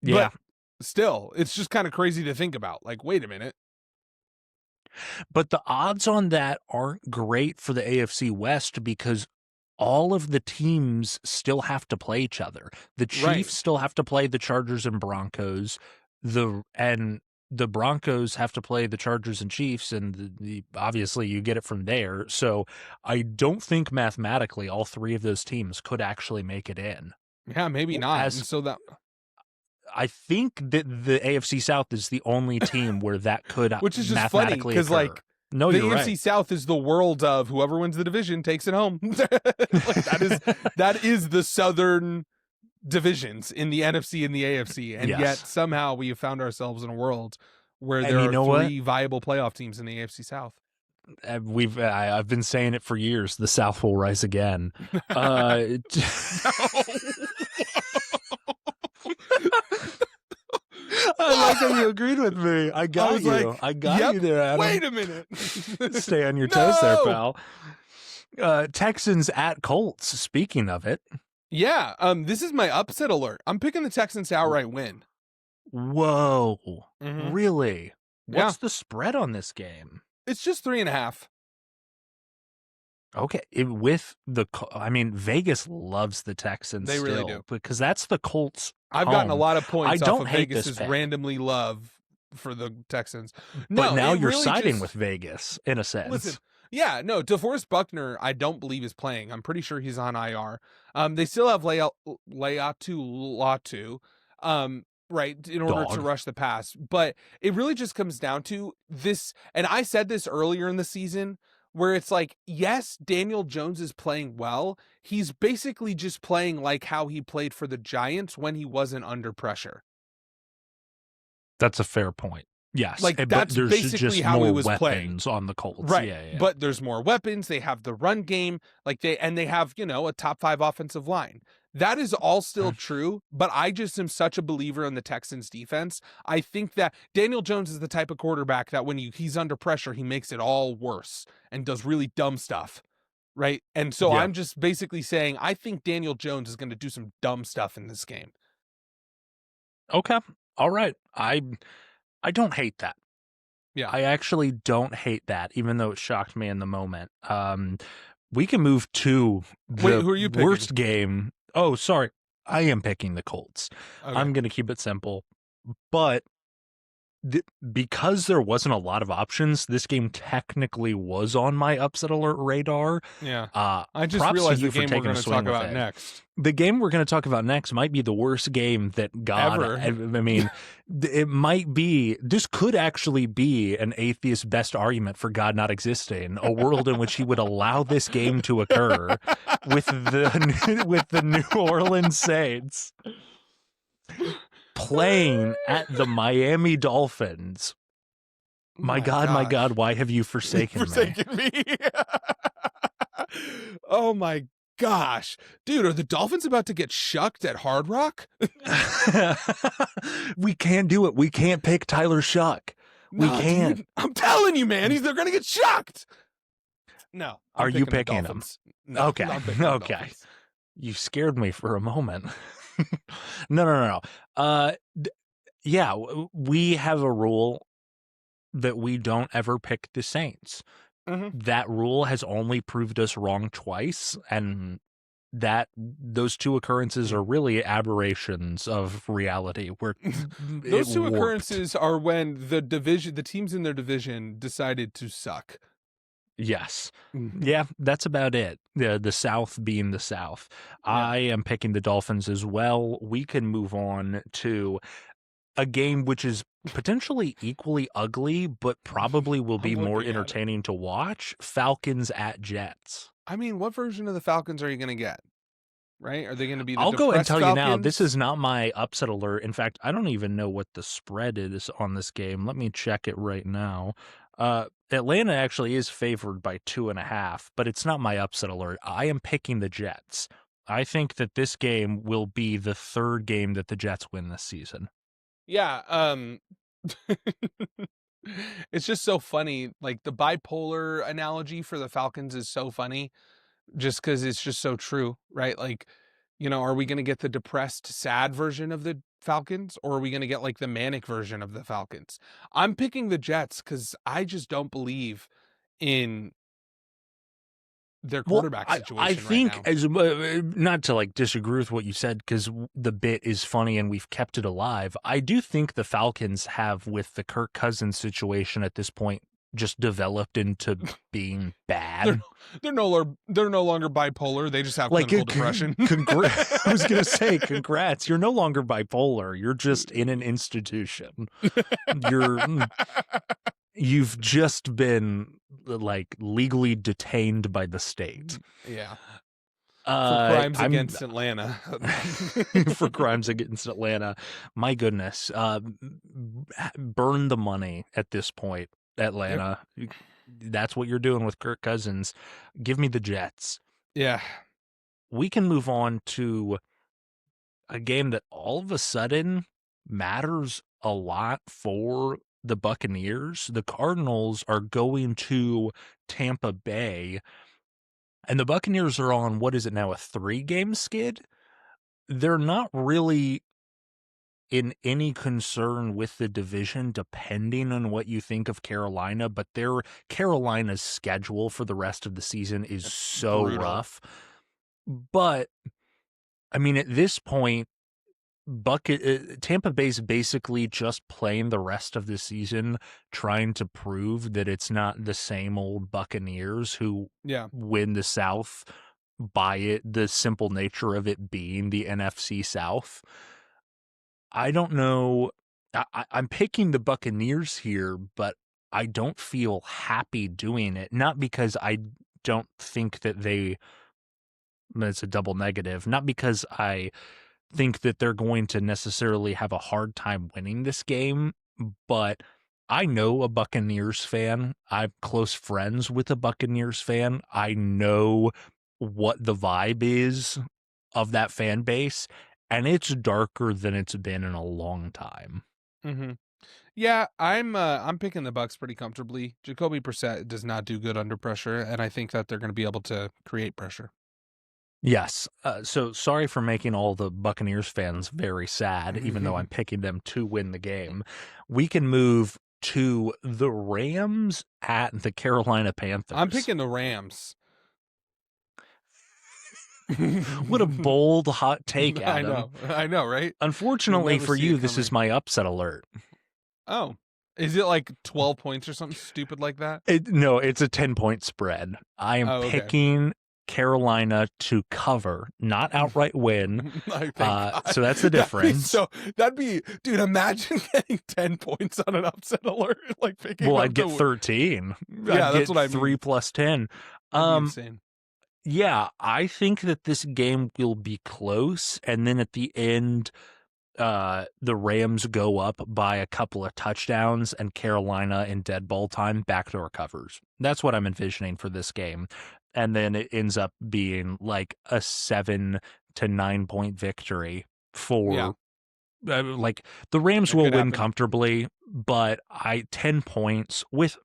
[SPEAKER 1] Yeah.
[SPEAKER 3] But still, it's just kind of crazy to think about. Like, wait a minute.
[SPEAKER 1] But the odds on that aren't great for the AFC West because all of the teams still have to play each other. The Chiefs still have to play the Chargers and Broncos. The Broncos have to play the Chargers and Chiefs, and obviously you get it from there. So I don't think mathematically all 3 of those teams could actually make it in.
[SPEAKER 3] Yeah, maybe not.
[SPEAKER 1] I think that the AFC South is the only team where that could
[SPEAKER 3] which is just
[SPEAKER 1] mathematically
[SPEAKER 3] funny because
[SPEAKER 1] no,
[SPEAKER 3] the
[SPEAKER 1] you're
[SPEAKER 3] AFC
[SPEAKER 1] right.
[SPEAKER 3] South is the world of whoever wins the division takes it home. that is the Southern divisions in the NFC and the AFC, and yet somehow we have found ourselves in a world where there are 3 viable playoff teams in the AFC South.
[SPEAKER 1] I've been saying it for years. The South will rise again. I like how you agreed with me. I got you. I got you there, Adam.
[SPEAKER 3] Wait a minute.
[SPEAKER 1] Stay on your toes there, pal. Texans at Colts. Speaking of it.
[SPEAKER 3] Yeah, this is my upset alert. I'm picking the Texans to outright win.
[SPEAKER 1] Whoa. Really? What's the spread on this game?
[SPEAKER 3] It's just 3.5.
[SPEAKER 1] Okay. Vegas loves the Texans.
[SPEAKER 3] They really do.
[SPEAKER 1] Because that's the Colts.
[SPEAKER 3] I've gotten a lot of points off of Vegas's
[SPEAKER 1] pick.
[SPEAKER 3] randomly love for the Texans.
[SPEAKER 1] But now you're siding with Vegas, in a sense.
[SPEAKER 3] Listen, yeah, no, DeForest Buckner, I don't believe is playing. I'm pretty sure he's on IR. They still have Latu, right, in order to rush the pass. But it really just comes down to this, and I said this earlier in the season, where it's like, yes, Daniel Jones is playing well. He's basically just playing like how he played for the Giants when he wasn't under pressure.
[SPEAKER 1] That's a fair point. Yes,
[SPEAKER 3] that's basically how he was playing
[SPEAKER 1] on the Colts,
[SPEAKER 3] right?
[SPEAKER 1] Yeah.
[SPEAKER 3] But there's more weapons. They have the run game, they have a top 5 offensive line. That is all still true. But I just am such a believer in the Texans defense. I think that Daniel Jones is the type of quarterback that when he's under pressure, he makes it all worse and does really dumb stuff, right? And so I'm just basically saying I think Daniel Jones is going to do some dumb stuff in this game.
[SPEAKER 1] Okay, all right. I don't hate that.
[SPEAKER 3] Yeah.
[SPEAKER 1] I actually don't hate that, even though it shocked me in the moment. We can move to the
[SPEAKER 3] who are you picking?
[SPEAKER 1] Worst game. Oh, sorry. I am picking the Colts. Okay. I'm going to keep it simple. But because there wasn't a lot of options, this game technically was on my upset alert radar.
[SPEAKER 3] Yeah. I just realized the game we're going to talk about next.
[SPEAKER 1] The game we're going to talk about next might be the worst game that God
[SPEAKER 3] ever.
[SPEAKER 1] I mean, it might be. This could actually be an atheist best argument for God not existing. A world in which he would allow this game to occur with the New Orleans Saints playing at the Miami Dolphins. My God, why have you forsaken
[SPEAKER 3] me? Oh my gosh. Dude, are the Dolphins about to get shucked at Hard Rock?
[SPEAKER 1] We can't do it. We can't pick Tyler Shuck. We can't.
[SPEAKER 3] Dude, I'm telling you, man, they're going to get shucked. No.
[SPEAKER 1] Are you picking them?
[SPEAKER 3] No,
[SPEAKER 1] okay. Okay. You scared me for a moment. No. Yeah, we have a rule that we don't ever pick the Saints.
[SPEAKER 3] Mhm.
[SPEAKER 1] That rule has only proved us wrong twice, and those two occurrences are really aberrations of reality where it
[SPEAKER 3] Those two
[SPEAKER 1] warped.
[SPEAKER 3] occurrences are when the teams in their division decided to suck.
[SPEAKER 1] Yes.
[SPEAKER 3] Mhm.
[SPEAKER 1] Yeah, that's about it. The South being the South.
[SPEAKER 3] Yeah.
[SPEAKER 1] I am picking the Dolphins as well. We can move on to a game which is potentially equally ugly, but probably will
[SPEAKER 3] I'm
[SPEAKER 1] be more
[SPEAKER 3] looking at it.
[SPEAKER 1] entertaining to watch. Falcons at Jets.
[SPEAKER 3] I mean, what version of the Falcons are you going to get? Right? Are they going to be the
[SPEAKER 1] I'll go and
[SPEAKER 3] depressed
[SPEAKER 1] tell you now, this
[SPEAKER 3] Falcons?
[SPEAKER 1] is not my upset alert. In fact, I don't even know what the spread is on this game. Let me check it right now. Atlanta actually is favored by 2.5, but it's not my upset alert. I am picking the Jets. I think that this game will be the third game that the Jets win this season.
[SPEAKER 3] Yeah. It's just so funny. Like the bipolar analogy for the Falcons is so funny just because it's just so true, right? Like, are we going to get the depressed, sad version of the Falcons, or are we going to get like the manic version of the Falcons? I'm picking the Jets because I just don't believe in their
[SPEAKER 1] Well,
[SPEAKER 3] quarterback
[SPEAKER 1] I
[SPEAKER 3] situation right
[SPEAKER 1] think
[SPEAKER 3] now.
[SPEAKER 1] as not to like disagree with what you said because the bit is funny and we've kept it alive. I do think the Falcons have, with the Kirk Cousins situation at this point, just developed into being
[SPEAKER 3] They're
[SPEAKER 1] bad.
[SPEAKER 3] they're no longer bipolar. They just have
[SPEAKER 1] Like,
[SPEAKER 3] clinical depression.
[SPEAKER 1] I was gonna say, congrats. You're no longer bipolar. You're just in an institution. You've just been like legally detained by the state.
[SPEAKER 3] Yeah. For crimes
[SPEAKER 1] I'm
[SPEAKER 3] against Atlanta.
[SPEAKER 1] for crimes against Atlanta. My goodness. Burn the money at this point, Atlanta. That's what you're doing with Kirk Cousins. Give me the Jets.
[SPEAKER 3] Yeah.
[SPEAKER 1] We can move on to a game that all of a sudden matters a lot for the Buccaneers. The Cardinals are going to Tampa Bay, and the Buccaneers are on, what is it now, a 3-game skid? They're not really in any concern with the division, depending on what you think of Carolina, but Carolina's schedule for the rest of the season is so
[SPEAKER 3] brutal.
[SPEAKER 1] rough. But I mean, at this point, Tampa Bay's basically just playing the rest of the season, trying to prove that it's not the same old Buccaneers who win the South by the simple nature of it being the NFC South. I don't know. I'm picking the Buccaneers here, but I don't feel happy doing it. Not because I don't think that it's a double negative. Not because I think that they're going to necessarily have a hard time winning this game, but I know a Buccaneers fan. I'm close friends with a Buccaneers fan. I know what the vibe is of that fan base, and it's darker than it's been in a long time.
[SPEAKER 3] Mm-hmm. Yeah, I'm picking the Bucks pretty comfortably. Jacoby Brissett does not do good under pressure, and I think that they're going to be able to create pressure.
[SPEAKER 1] Yes. So sorry for making all the Buccaneers fans very sad, even though I'm picking them to win the game. We can move to the Rams at the Carolina Panthers.
[SPEAKER 3] I'm picking the Rams.
[SPEAKER 1] What a bold hot take, Adam.
[SPEAKER 3] I know, right?
[SPEAKER 1] Unfortunately for you, this is my upset alert.
[SPEAKER 3] Oh, is it like 12 points or something stupid like that?
[SPEAKER 1] No, it's a 10-point spread. I am picking Carolina to cover, not outright win. So that's the difference.
[SPEAKER 3] Dude, imagine getting 10 points on an upset alert. Like picking
[SPEAKER 1] well, I'd get 13.
[SPEAKER 3] Yeah,
[SPEAKER 1] I'd
[SPEAKER 3] that's
[SPEAKER 1] get
[SPEAKER 3] what I mean.
[SPEAKER 1] 3 plus 10.
[SPEAKER 3] Insane.
[SPEAKER 1] Yeah, I think that this game will be close, and then at the end, the Rams go up by a couple of touchdowns, and Carolina in dead ball time backdoor covers. That's what I'm envisioning for this game, and then it ends up being like a 7 to 9 point victory for. Like the Rams will win comfortably, but 10 points with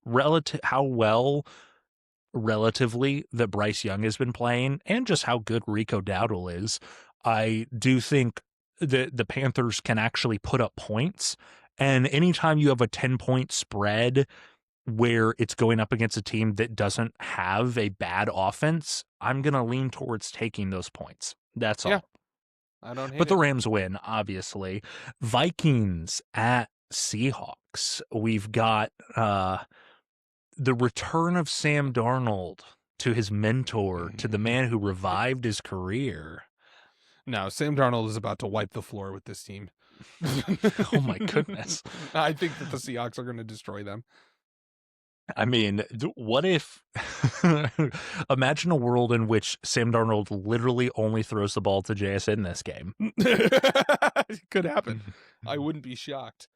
[SPEAKER 1] relatively that Bryce Young has been playing and just how good Rico Dowdle is. I do think that the Panthers can actually put up points, And anytime you have a 10-point spread where it's going up against a team that doesn't have a bad offense, I'm going to lean towards taking those points. That's
[SPEAKER 3] Yeah.
[SPEAKER 1] all.
[SPEAKER 3] I don't hate
[SPEAKER 1] But the
[SPEAKER 3] it.
[SPEAKER 1] Rams win, obviously. Vikings at Seahawks. We've got the return of Sam Darnold to his mentor, to the man who revived his career.
[SPEAKER 3] No, Sam Darnold is about to wipe the floor with this team.
[SPEAKER 1] Oh my goodness.
[SPEAKER 3] I think that the Seahawks are going to destroy them.
[SPEAKER 1] I mean, what if imagine a world in which Sam Darnold literally only throws the ball to JSN in this game.
[SPEAKER 3] It could happen. I wouldn't be shocked.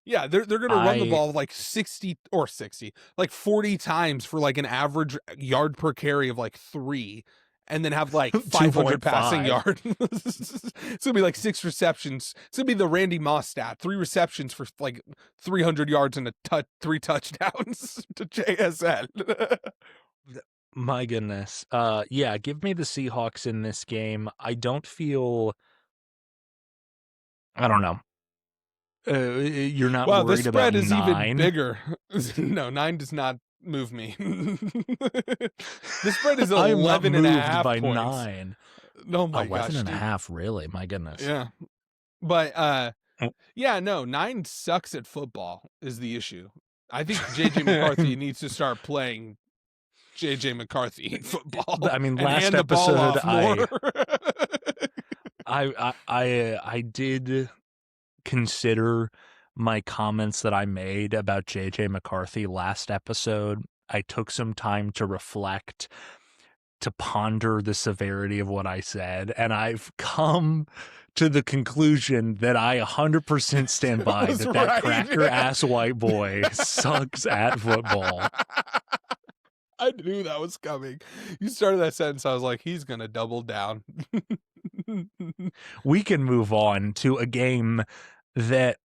[SPEAKER 3] Yeah, they're going to run the ball like 60 or 60, like 40 times for like an average yard per carry of like 3, and then have like 500 passing yards. It's going to be like 6 receptions. It's going to be the Randy Moss stat, 3 receptions for like 300 yards and 3 touchdowns to JSN.
[SPEAKER 1] My goodness. Yeah, give me the Seahawks in this game. I don't know. You're not
[SPEAKER 3] Well, the
[SPEAKER 1] worried about
[SPEAKER 3] spread is
[SPEAKER 1] 9?
[SPEAKER 3] even bigger. No, 9 does not move me. The spread is 11 and a half
[SPEAKER 1] by
[SPEAKER 3] points.
[SPEAKER 1] 9.
[SPEAKER 3] Oh my
[SPEAKER 1] 11
[SPEAKER 3] gosh,
[SPEAKER 1] and a
[SPEAKER 3] dude.
[SPEAKER 1] half, really? My goodness.
[SPEAKER 3] Yeah. But yeah, no, 9 sucks at football is the issue. I think JJ McCarthy needs to start playing JJ McCarthy football.
[SPEAKER 1] I mean,
[SPEAKER 3] and
[SPEAKER 1] last
[SPEAKER 3] hand the ball
[SPEAKER 1] episode
[SPEAKER 3] off more.
[SPEAKER 1] I did consider my comments that I made about JJ McCarthy last episode. I took some time to reflect, to ponder the severity of what I said, and I've come to the conclusion that I 100% stand by that
[SPEAKER 3] right.
[SPEAKER 1] cracker-ass white boy sucks at football.
[SPEAKER 3] I knew that was coming. You started that sentence, I was like, he's going to double down.
[SPEAKER 1] We can move on to a game that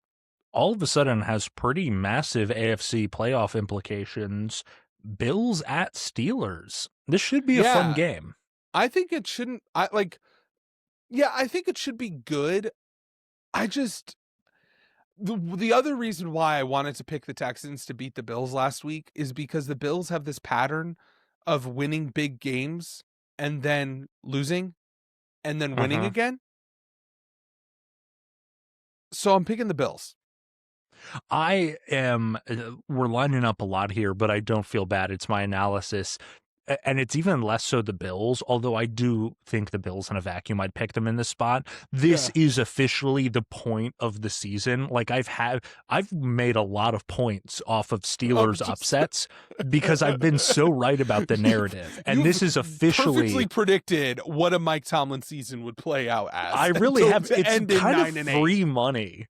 [SPEAKER 1] all of a sudden has pretty massive AFC playoff implications. Bills at Steelers. This should be a fun game.
[SPEAKER 3] I think it shouldn't. I think it should be good. I just the other reason why I wanted to pick the Texans to beat the Bills last week is because the Bills have this pattern of winning big games and then losing and then winning again. So I'm picking the Bills.
[SPEAKER 1] We're lining up a lot here, but I don't feel bad. It's my analysis. And it's even less so the Bills, although I do think the Bills in a vacuum, I'd pick them in this spot. This is officially the point of the season. Like I've made a lot of points off of Steelers upsets because I've been so right about the narrative. And this is officially
[SPEAKER 3] perfectly predicted what a Mike Tomlin season would play out as.
[SPEAKER 1] I really have. It's
[SPEAKER 3] kind
[SPEAKER 1] of free money.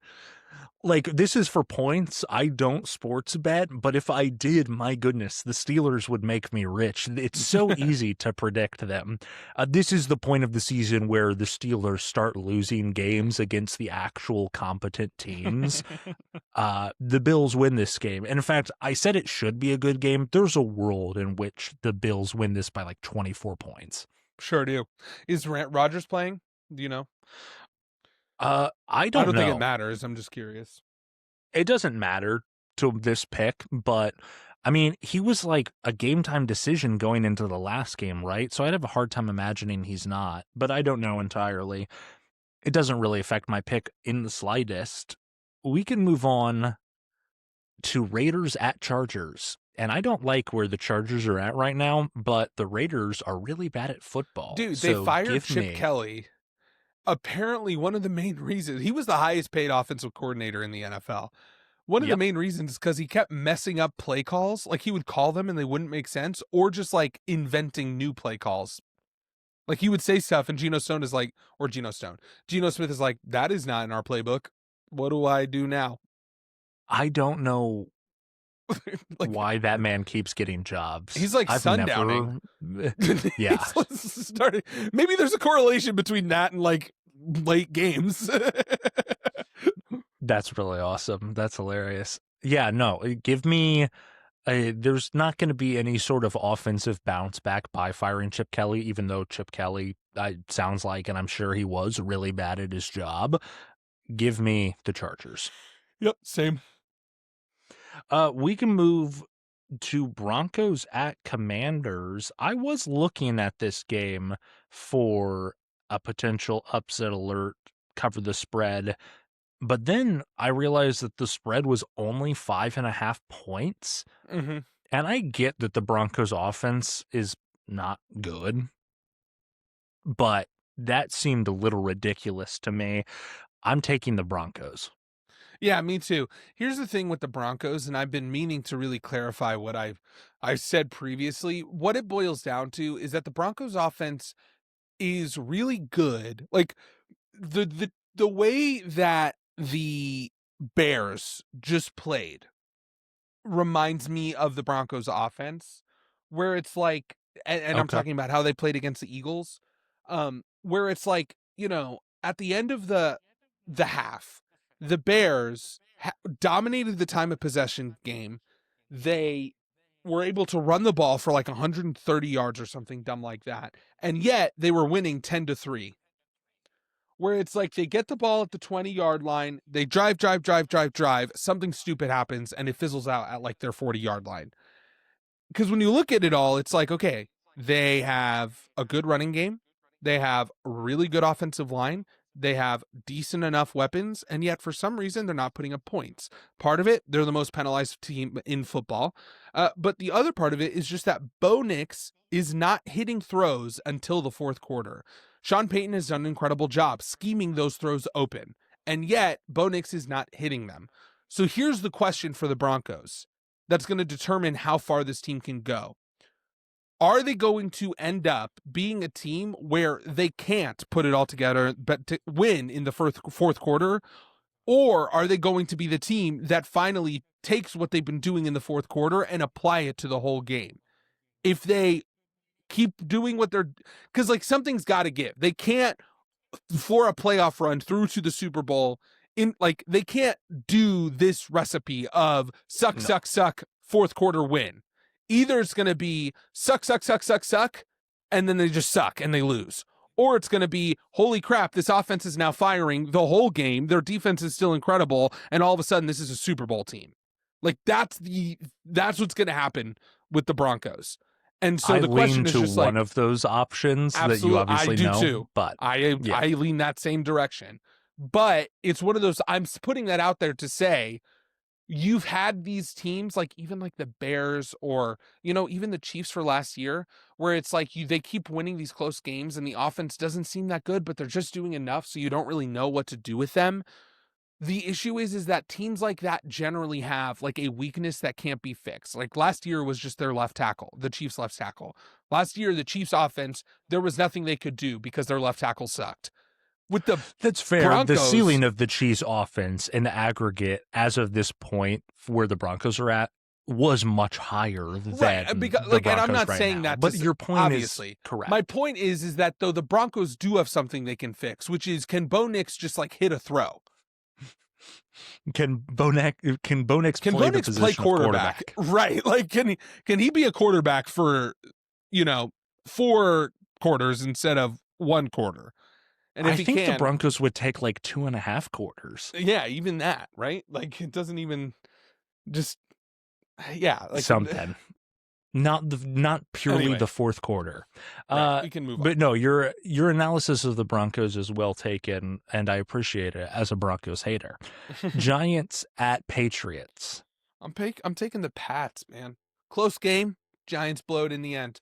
[SPEAKER 1] Like, this is for points. I don't sports bet, but if I did, my goodness, the Steelers would make me rich. It's so easy to predict them. This is the point of the season where the Steelers start losing games against the actual competent teams. The Bills win this game. And in fact, I said it should be a good game. There's a world in which the Bills win this by like 24 points.
[SPEAKER 3] Sure do. Is Rodgers playing? Do you know?
[SPEAKER 1] I don't know.
[SPEAKER 3] Think it matters. I'm just curious.
[SPEAKER 1] It doesn't matter to this pick, but I mean, he was like a game time decision going into the last game, right? So I'd have a hard time imagining he's not, but I don't know entirely. It doesn't really affect my pick in the slightest. We can move on to Raiders at Chargers. And I don't like where the Chargers are at right now, but the Raiders are really bad at football.
[SPEAKER 3] Dude, they fired Chip Kelly. Apparently, one of the main reasons, he was the highest paid offensive coordinator in the NFL. One of the main reasons is because he kept messing up play calls. Like, he would call them and they wouldn't make sense, or just like inventing new play calls. Like, he would say stuff and Geno Smith is like, that is not in our playbook. What do I do now?
[SPEAKER 1] I don't know like, why that man keeps getting jobs.
[SPEAKER 3] He's like sundowning.
[SPEAKER 1] Yeah.
[SPEAKER 3] Maybe there's a correlation between that and like late games.
[SPEAKER 1] That's really awesome. That's hilarious. Yeah, no, give me there's not going to be any sort of offensive bounce back by firing Chip Kelly, even though Chip Kelly sounds like, and I'm sure he was really bad at his job. Give me the Chargers.
[SPEAKER 3] Yep, same.
[SPEAKER 1] We can move to Broncos at Commanders. I was looking at this game for a potential upset alert, cover the spread, but then I realized that the spread was only 5.5 points.
[SPEAKER 3] Mm-hmm.
[SPEAKER 1] And I get that the Broncos offense is not good, but that seemed a little ridiculous to me. I'm taking the Broncos.
[SPEAKER 3] Yeah, me too. Here's the thing with the Broncos, and I've been meaning to really clarify what I've said previously. What it boils down to is that the Broncos offense is really good. Like the way that the Bears just played reminds me of the Broncos offense, where it's like, and I'm
[SPEAKER 1] Okay.
[SPEAKER 3] talking about how they played against the Eagles, where it's like, at the end of the half, the Bears dominated the time of possession game. They were able to run the ball for like 130 yards or something dumb like that, and yet they were winning 10-3. Where it's like they get the ball at the 20-yard line, they drive, something stupid happens, and it fizzles out at like their 40-yard line. Because when you look at it all, it's like, okay, they have a good running game, they have a really good offensive line, they have decent enough weapons, and yet for some reason they're not putting up points. Part of it, they're the most penalized team in football, but the other part of it is just that Bo Nix is not hitting throws until the fourth quarter. Sean Payton has done an incredible job scheming those throws open, and yet Bo Nix is not hitting them. So here's the question for the Broncos that's going to determine how far this team can go. Are they going to end up being a team where they can't put it all together but to win in the fourth quarter? Or are they going to be the team that finally takes what they've been doing in the fourth quarter and apply it to the whole game? If they keep doing what they're, because like something's got to give. They can't, for a playoff run through to the Super Bowl, they can't do this recipe of suck, fourth quarter win. Either it's going to be suck, and then they just suck and they lose. Or it's going to be, holy crap, this offense is now firing the whole game. Their defense is still incredible. And all of a sudden, this is a Super Bowl team. Like that's what's going to happen with the Broncos. And so the question is just
[SPEAKER 1] one of those options that you obviously know.
[SPEAKER 3] Too.
[SPEAKER 1] But
[SPEAKER 3] I lean that same direction. But it's one of those, I'm putting that out there to say, you've had these teams like even like the Bears or, even the Chiefs for last year, where it's like they keep winning these close games and the offense doesn't seem that good, but they're just doing enough. So you don't really know what to do with them. The issue is that teams like that generally have like a weakness that can't be fixed. Like last year was just their left tackle, the Chiefs left tackle. Last year, the Chiefs offense, there was nothing they could do because their left tackle sucked. With the
[SPEAKER 1] That's fair.
[SPEAKER 3] Broncos,
[SPEAKER 1] the ceiling of the Chiefs offense in the aggregate as of this point where the Broncos are at was much higher than
[SPEAKER 3] because,
[SPEAKER 1] the Broncos
[SPEAKER 3] and I'm not
[SPEAKER 1] right
[SPEAKER 3] saying
[SPEAKER 1] now.
[SPEAKER 3] that,
[SPEAKER 1] but your point
[SPEAKER 3] obviously
[SPEAKER 1] is correct.
[SPEAKER 3] My point is that though the Broncos do have something they can fix, which is can Bo Nix just like hit a throw?
[SPEAKER 1] Can Bo Nix play quarterback?
[SPEAKER 3] Right. Like, can he be a quarterback for, 4 quarters instead of 1 quarter? And if
[SPEAKER 1] I think the Broncos would take like 2.5 quarters.
[SPEAKER 3] Yeah, even that, right? Like it doesn't even just, yeah. Like
[SPEAKER 1] something. Not purely
[SPEAKER 3] anyway,
[SPEAKER 1] the fourth quarter.
[SPEAKER 3] Right, we can move on.
[SPEAKER 1] But no, your analysis of the Broncos is well taken, and I appreciate it as a Broncos hater. Giants at Patriots.
[SPEAKER 3] I'm taking the Pats, man. Close game. Giants blow it in the end.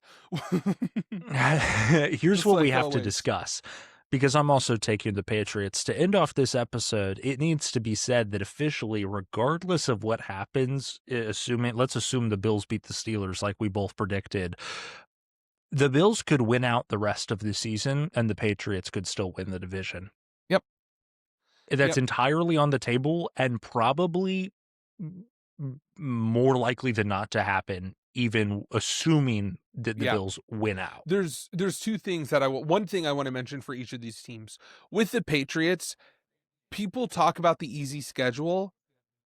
[SPEAKER 1] Here's what we have to discuss. Because I'm also taking the Patriots. To end off this episode, it needs to be said that officially, regardless of what happens, let's assume the Bills beat the Steelers like we both predicted, the Bills could win out the rest of the season and the Patriots could still win the division.
[SPEAKER 3] Yep.
[SPEAKER 1] That's entirely on the table and probably more likely than not to happen, even assuming that the Bills win out.
[SPEAKER 3] There's 2 things that one thing I want to mention for each of these teams. With the Patriots, people talk about the easy schedule.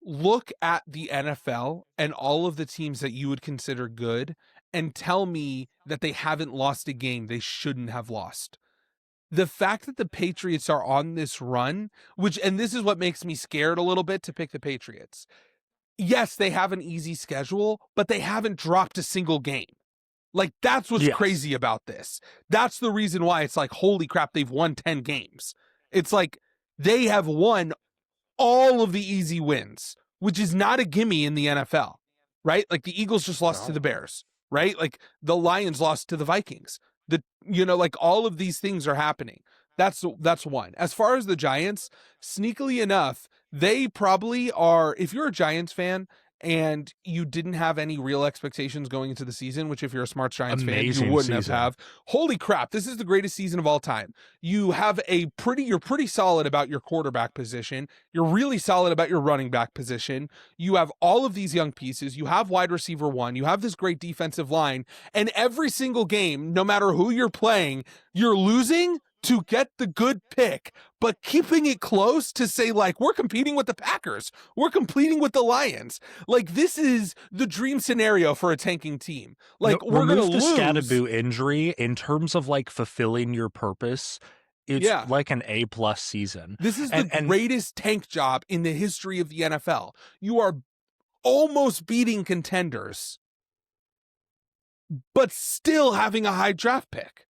[SPEAKER 3] Look at the NFL and all of the teams that you would consider good and tell me that they haven't lost a game they shouldn't have lost. the fact that the Patriots are on this run, and this is what makes me scared a little bit to pick the Patriots. Yes, they have an easy schedule, but they haven't dropped a single game. Like, that's what's crazy about this. That's the reason why it's like, holy crap, they've won 10 games. It's like they have won all of the easy wins, which is not a gimme in the NFL, right? Like, the Eagles just lost to the Bears, right? Like, the Lions lost to the Vikings. Like, all of these things are happening. That's one. As far as the Giants, sneakily enough, they probably are, if you're a Giants fan and you didn't have any real expectations going into the season, which if you're a smart Giants fan, you wouldn't have. Holy crap, this is the greatest season of all time. You have you're pretty solid about your quarterback position. You're really solid about your running back position. You have all of these young pieces. You have wide receiver 1. You have this great defensive line. And every single game, no matter who you're playing, you're losing to get the good pick, but keeping it close to say, like, we're competing with the Packers. We're competing with the Lions. Like, this is the dream scenario for a tanking team. Like, we're going to lose.
[SPEAKER 1] The Scatterbo injury, in terms of, like, fulfilling your purpose, it's like an A+ season.
[SPEAKER 3] This is the greatest tank job in the history of the NFL. You are almost beating contenders, but still having a high draft pick.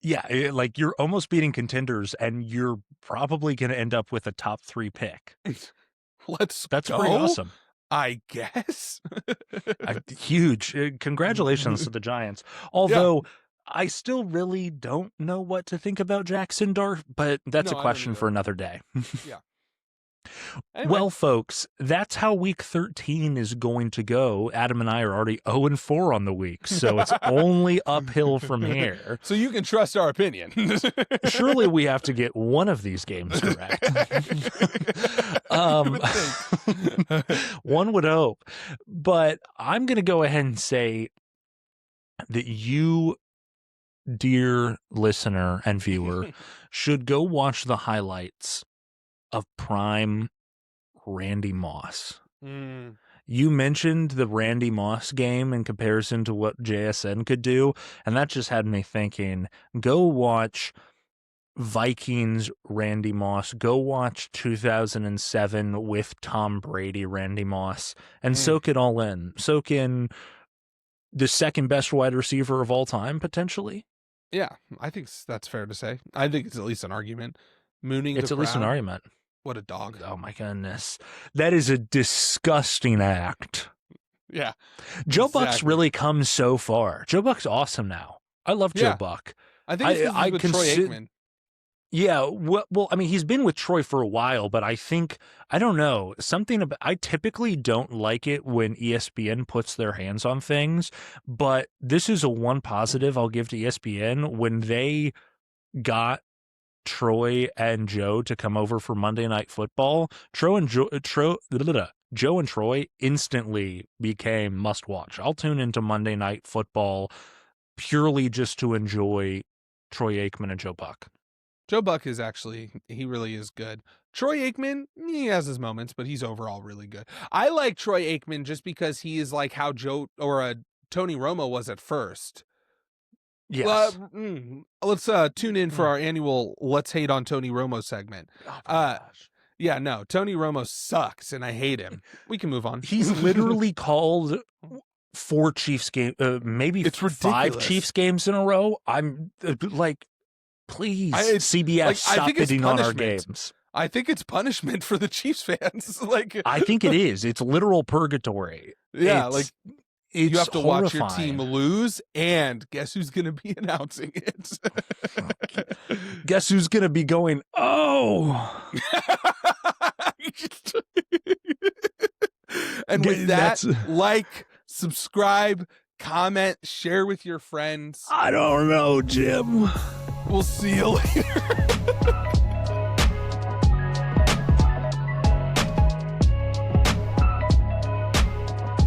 [SPEAKER 1] Yeah, like, you're almost beating contenders, and you're probably going to end up with a top 3 pick.
[SPEAKER 3] That's
[SPEAKER 1] pretty awesome.
[SPEAKER 3] I guess.
[SPEAKER 1] Huge. Congratulations to the Giants. Although I still really don't know what to think about Jackson Dart, but that's a question for another day.
[SPEAKER 3] Yeah. Anyway.
[SPEAKER 1] Well, folks, that's how week 13 is going to go. Adam and I are already 0-4 on the week, so it's only uphill from here.
[SPEAKER 3] So you can trust our opinion.
[SPEAKER 1] Surely we have to get one of these games correct. One would hope. But I'm going to go ahead and say that you, dear listener and viewer, should go watch the highlights of prime Randy Moss. You mentioned the Randy Moss game in comparison to what JSN could do, and that just had me thinking, go watch Vikings Randy Moss, go watch 2007 with Tom Brady Randy Moss, and soak it all in. Soak in the second best wide receiver of all time, potentially.
[SPEAKER 3] Yeah, I think that's fair to say. I think it's at least an argument.
[SPEAKER 1] It's at least an argument.
[SPEAKER 3] What a dog.
[SPEAKER 1] Oh, my goodness. That is a disgusting act.
[SPEAKER 3] Yeah.
[SPEAKER 1] Joe Buck's really come so far. Joe Buck's awesome now. I love Joe Buck.
[SPEAKER 3] I think it's with Troy Aikman.
[SPEAKER 1] Yeah, well, I mean, he's been with Troy for a while, but I don't know, I typically don't like it when ESPN puts their hands on things, but this is a one positive I'll give to ESPN. When they got Troy and Joe to come over for Monday Night Football, Joe and Troy instantly became must watch. I'll tune into Monday Night Football purely just to enjoy Troy Aikman and Joe Buck.
[SPEAKER 3] Joe Buck is he really is good. Troy Aikman, he has his moments, but he's overall really good. I like Troy Aikman just because he is like how Tony Romo was at first.
[SPEAKER 1] Yes.
[SPEAKER 3] Let's tune in for our annual Let's Hate on Tony Romo segment.
[SPEAKER 1] Oh my gosh.
[SPEAKER 3] Yeah, no, Tony Romo sucks and I hate him. We can move on.
[SPEAKER 1] He's literally called 4 Chiefs games, maybe
[SPEAKER 3] it's
[SPEAKER 1] 5 Chiefs games in a row. I'm like, please, CBS, stop bidding on our games.
[SPEAKER 3] I think it's punishment for the Chiefs fans.
[SPEAKER 1] I think it is. It's literal purgatory.
[SPEAKER 3] Yeah, you have to
[SPEAKER 1] horrifying.
[SPEAKER 3] Watch your team lose, and guess who's going to be announcing it?
[SPEAKER 1] Guess who's going to be going, oh!
[SPEAKER 3] And with that, subscribe, comment, share with your friends.
[SPEAKER 1] I don't know, Jim.
[SPEAKER 3] We'll see you later.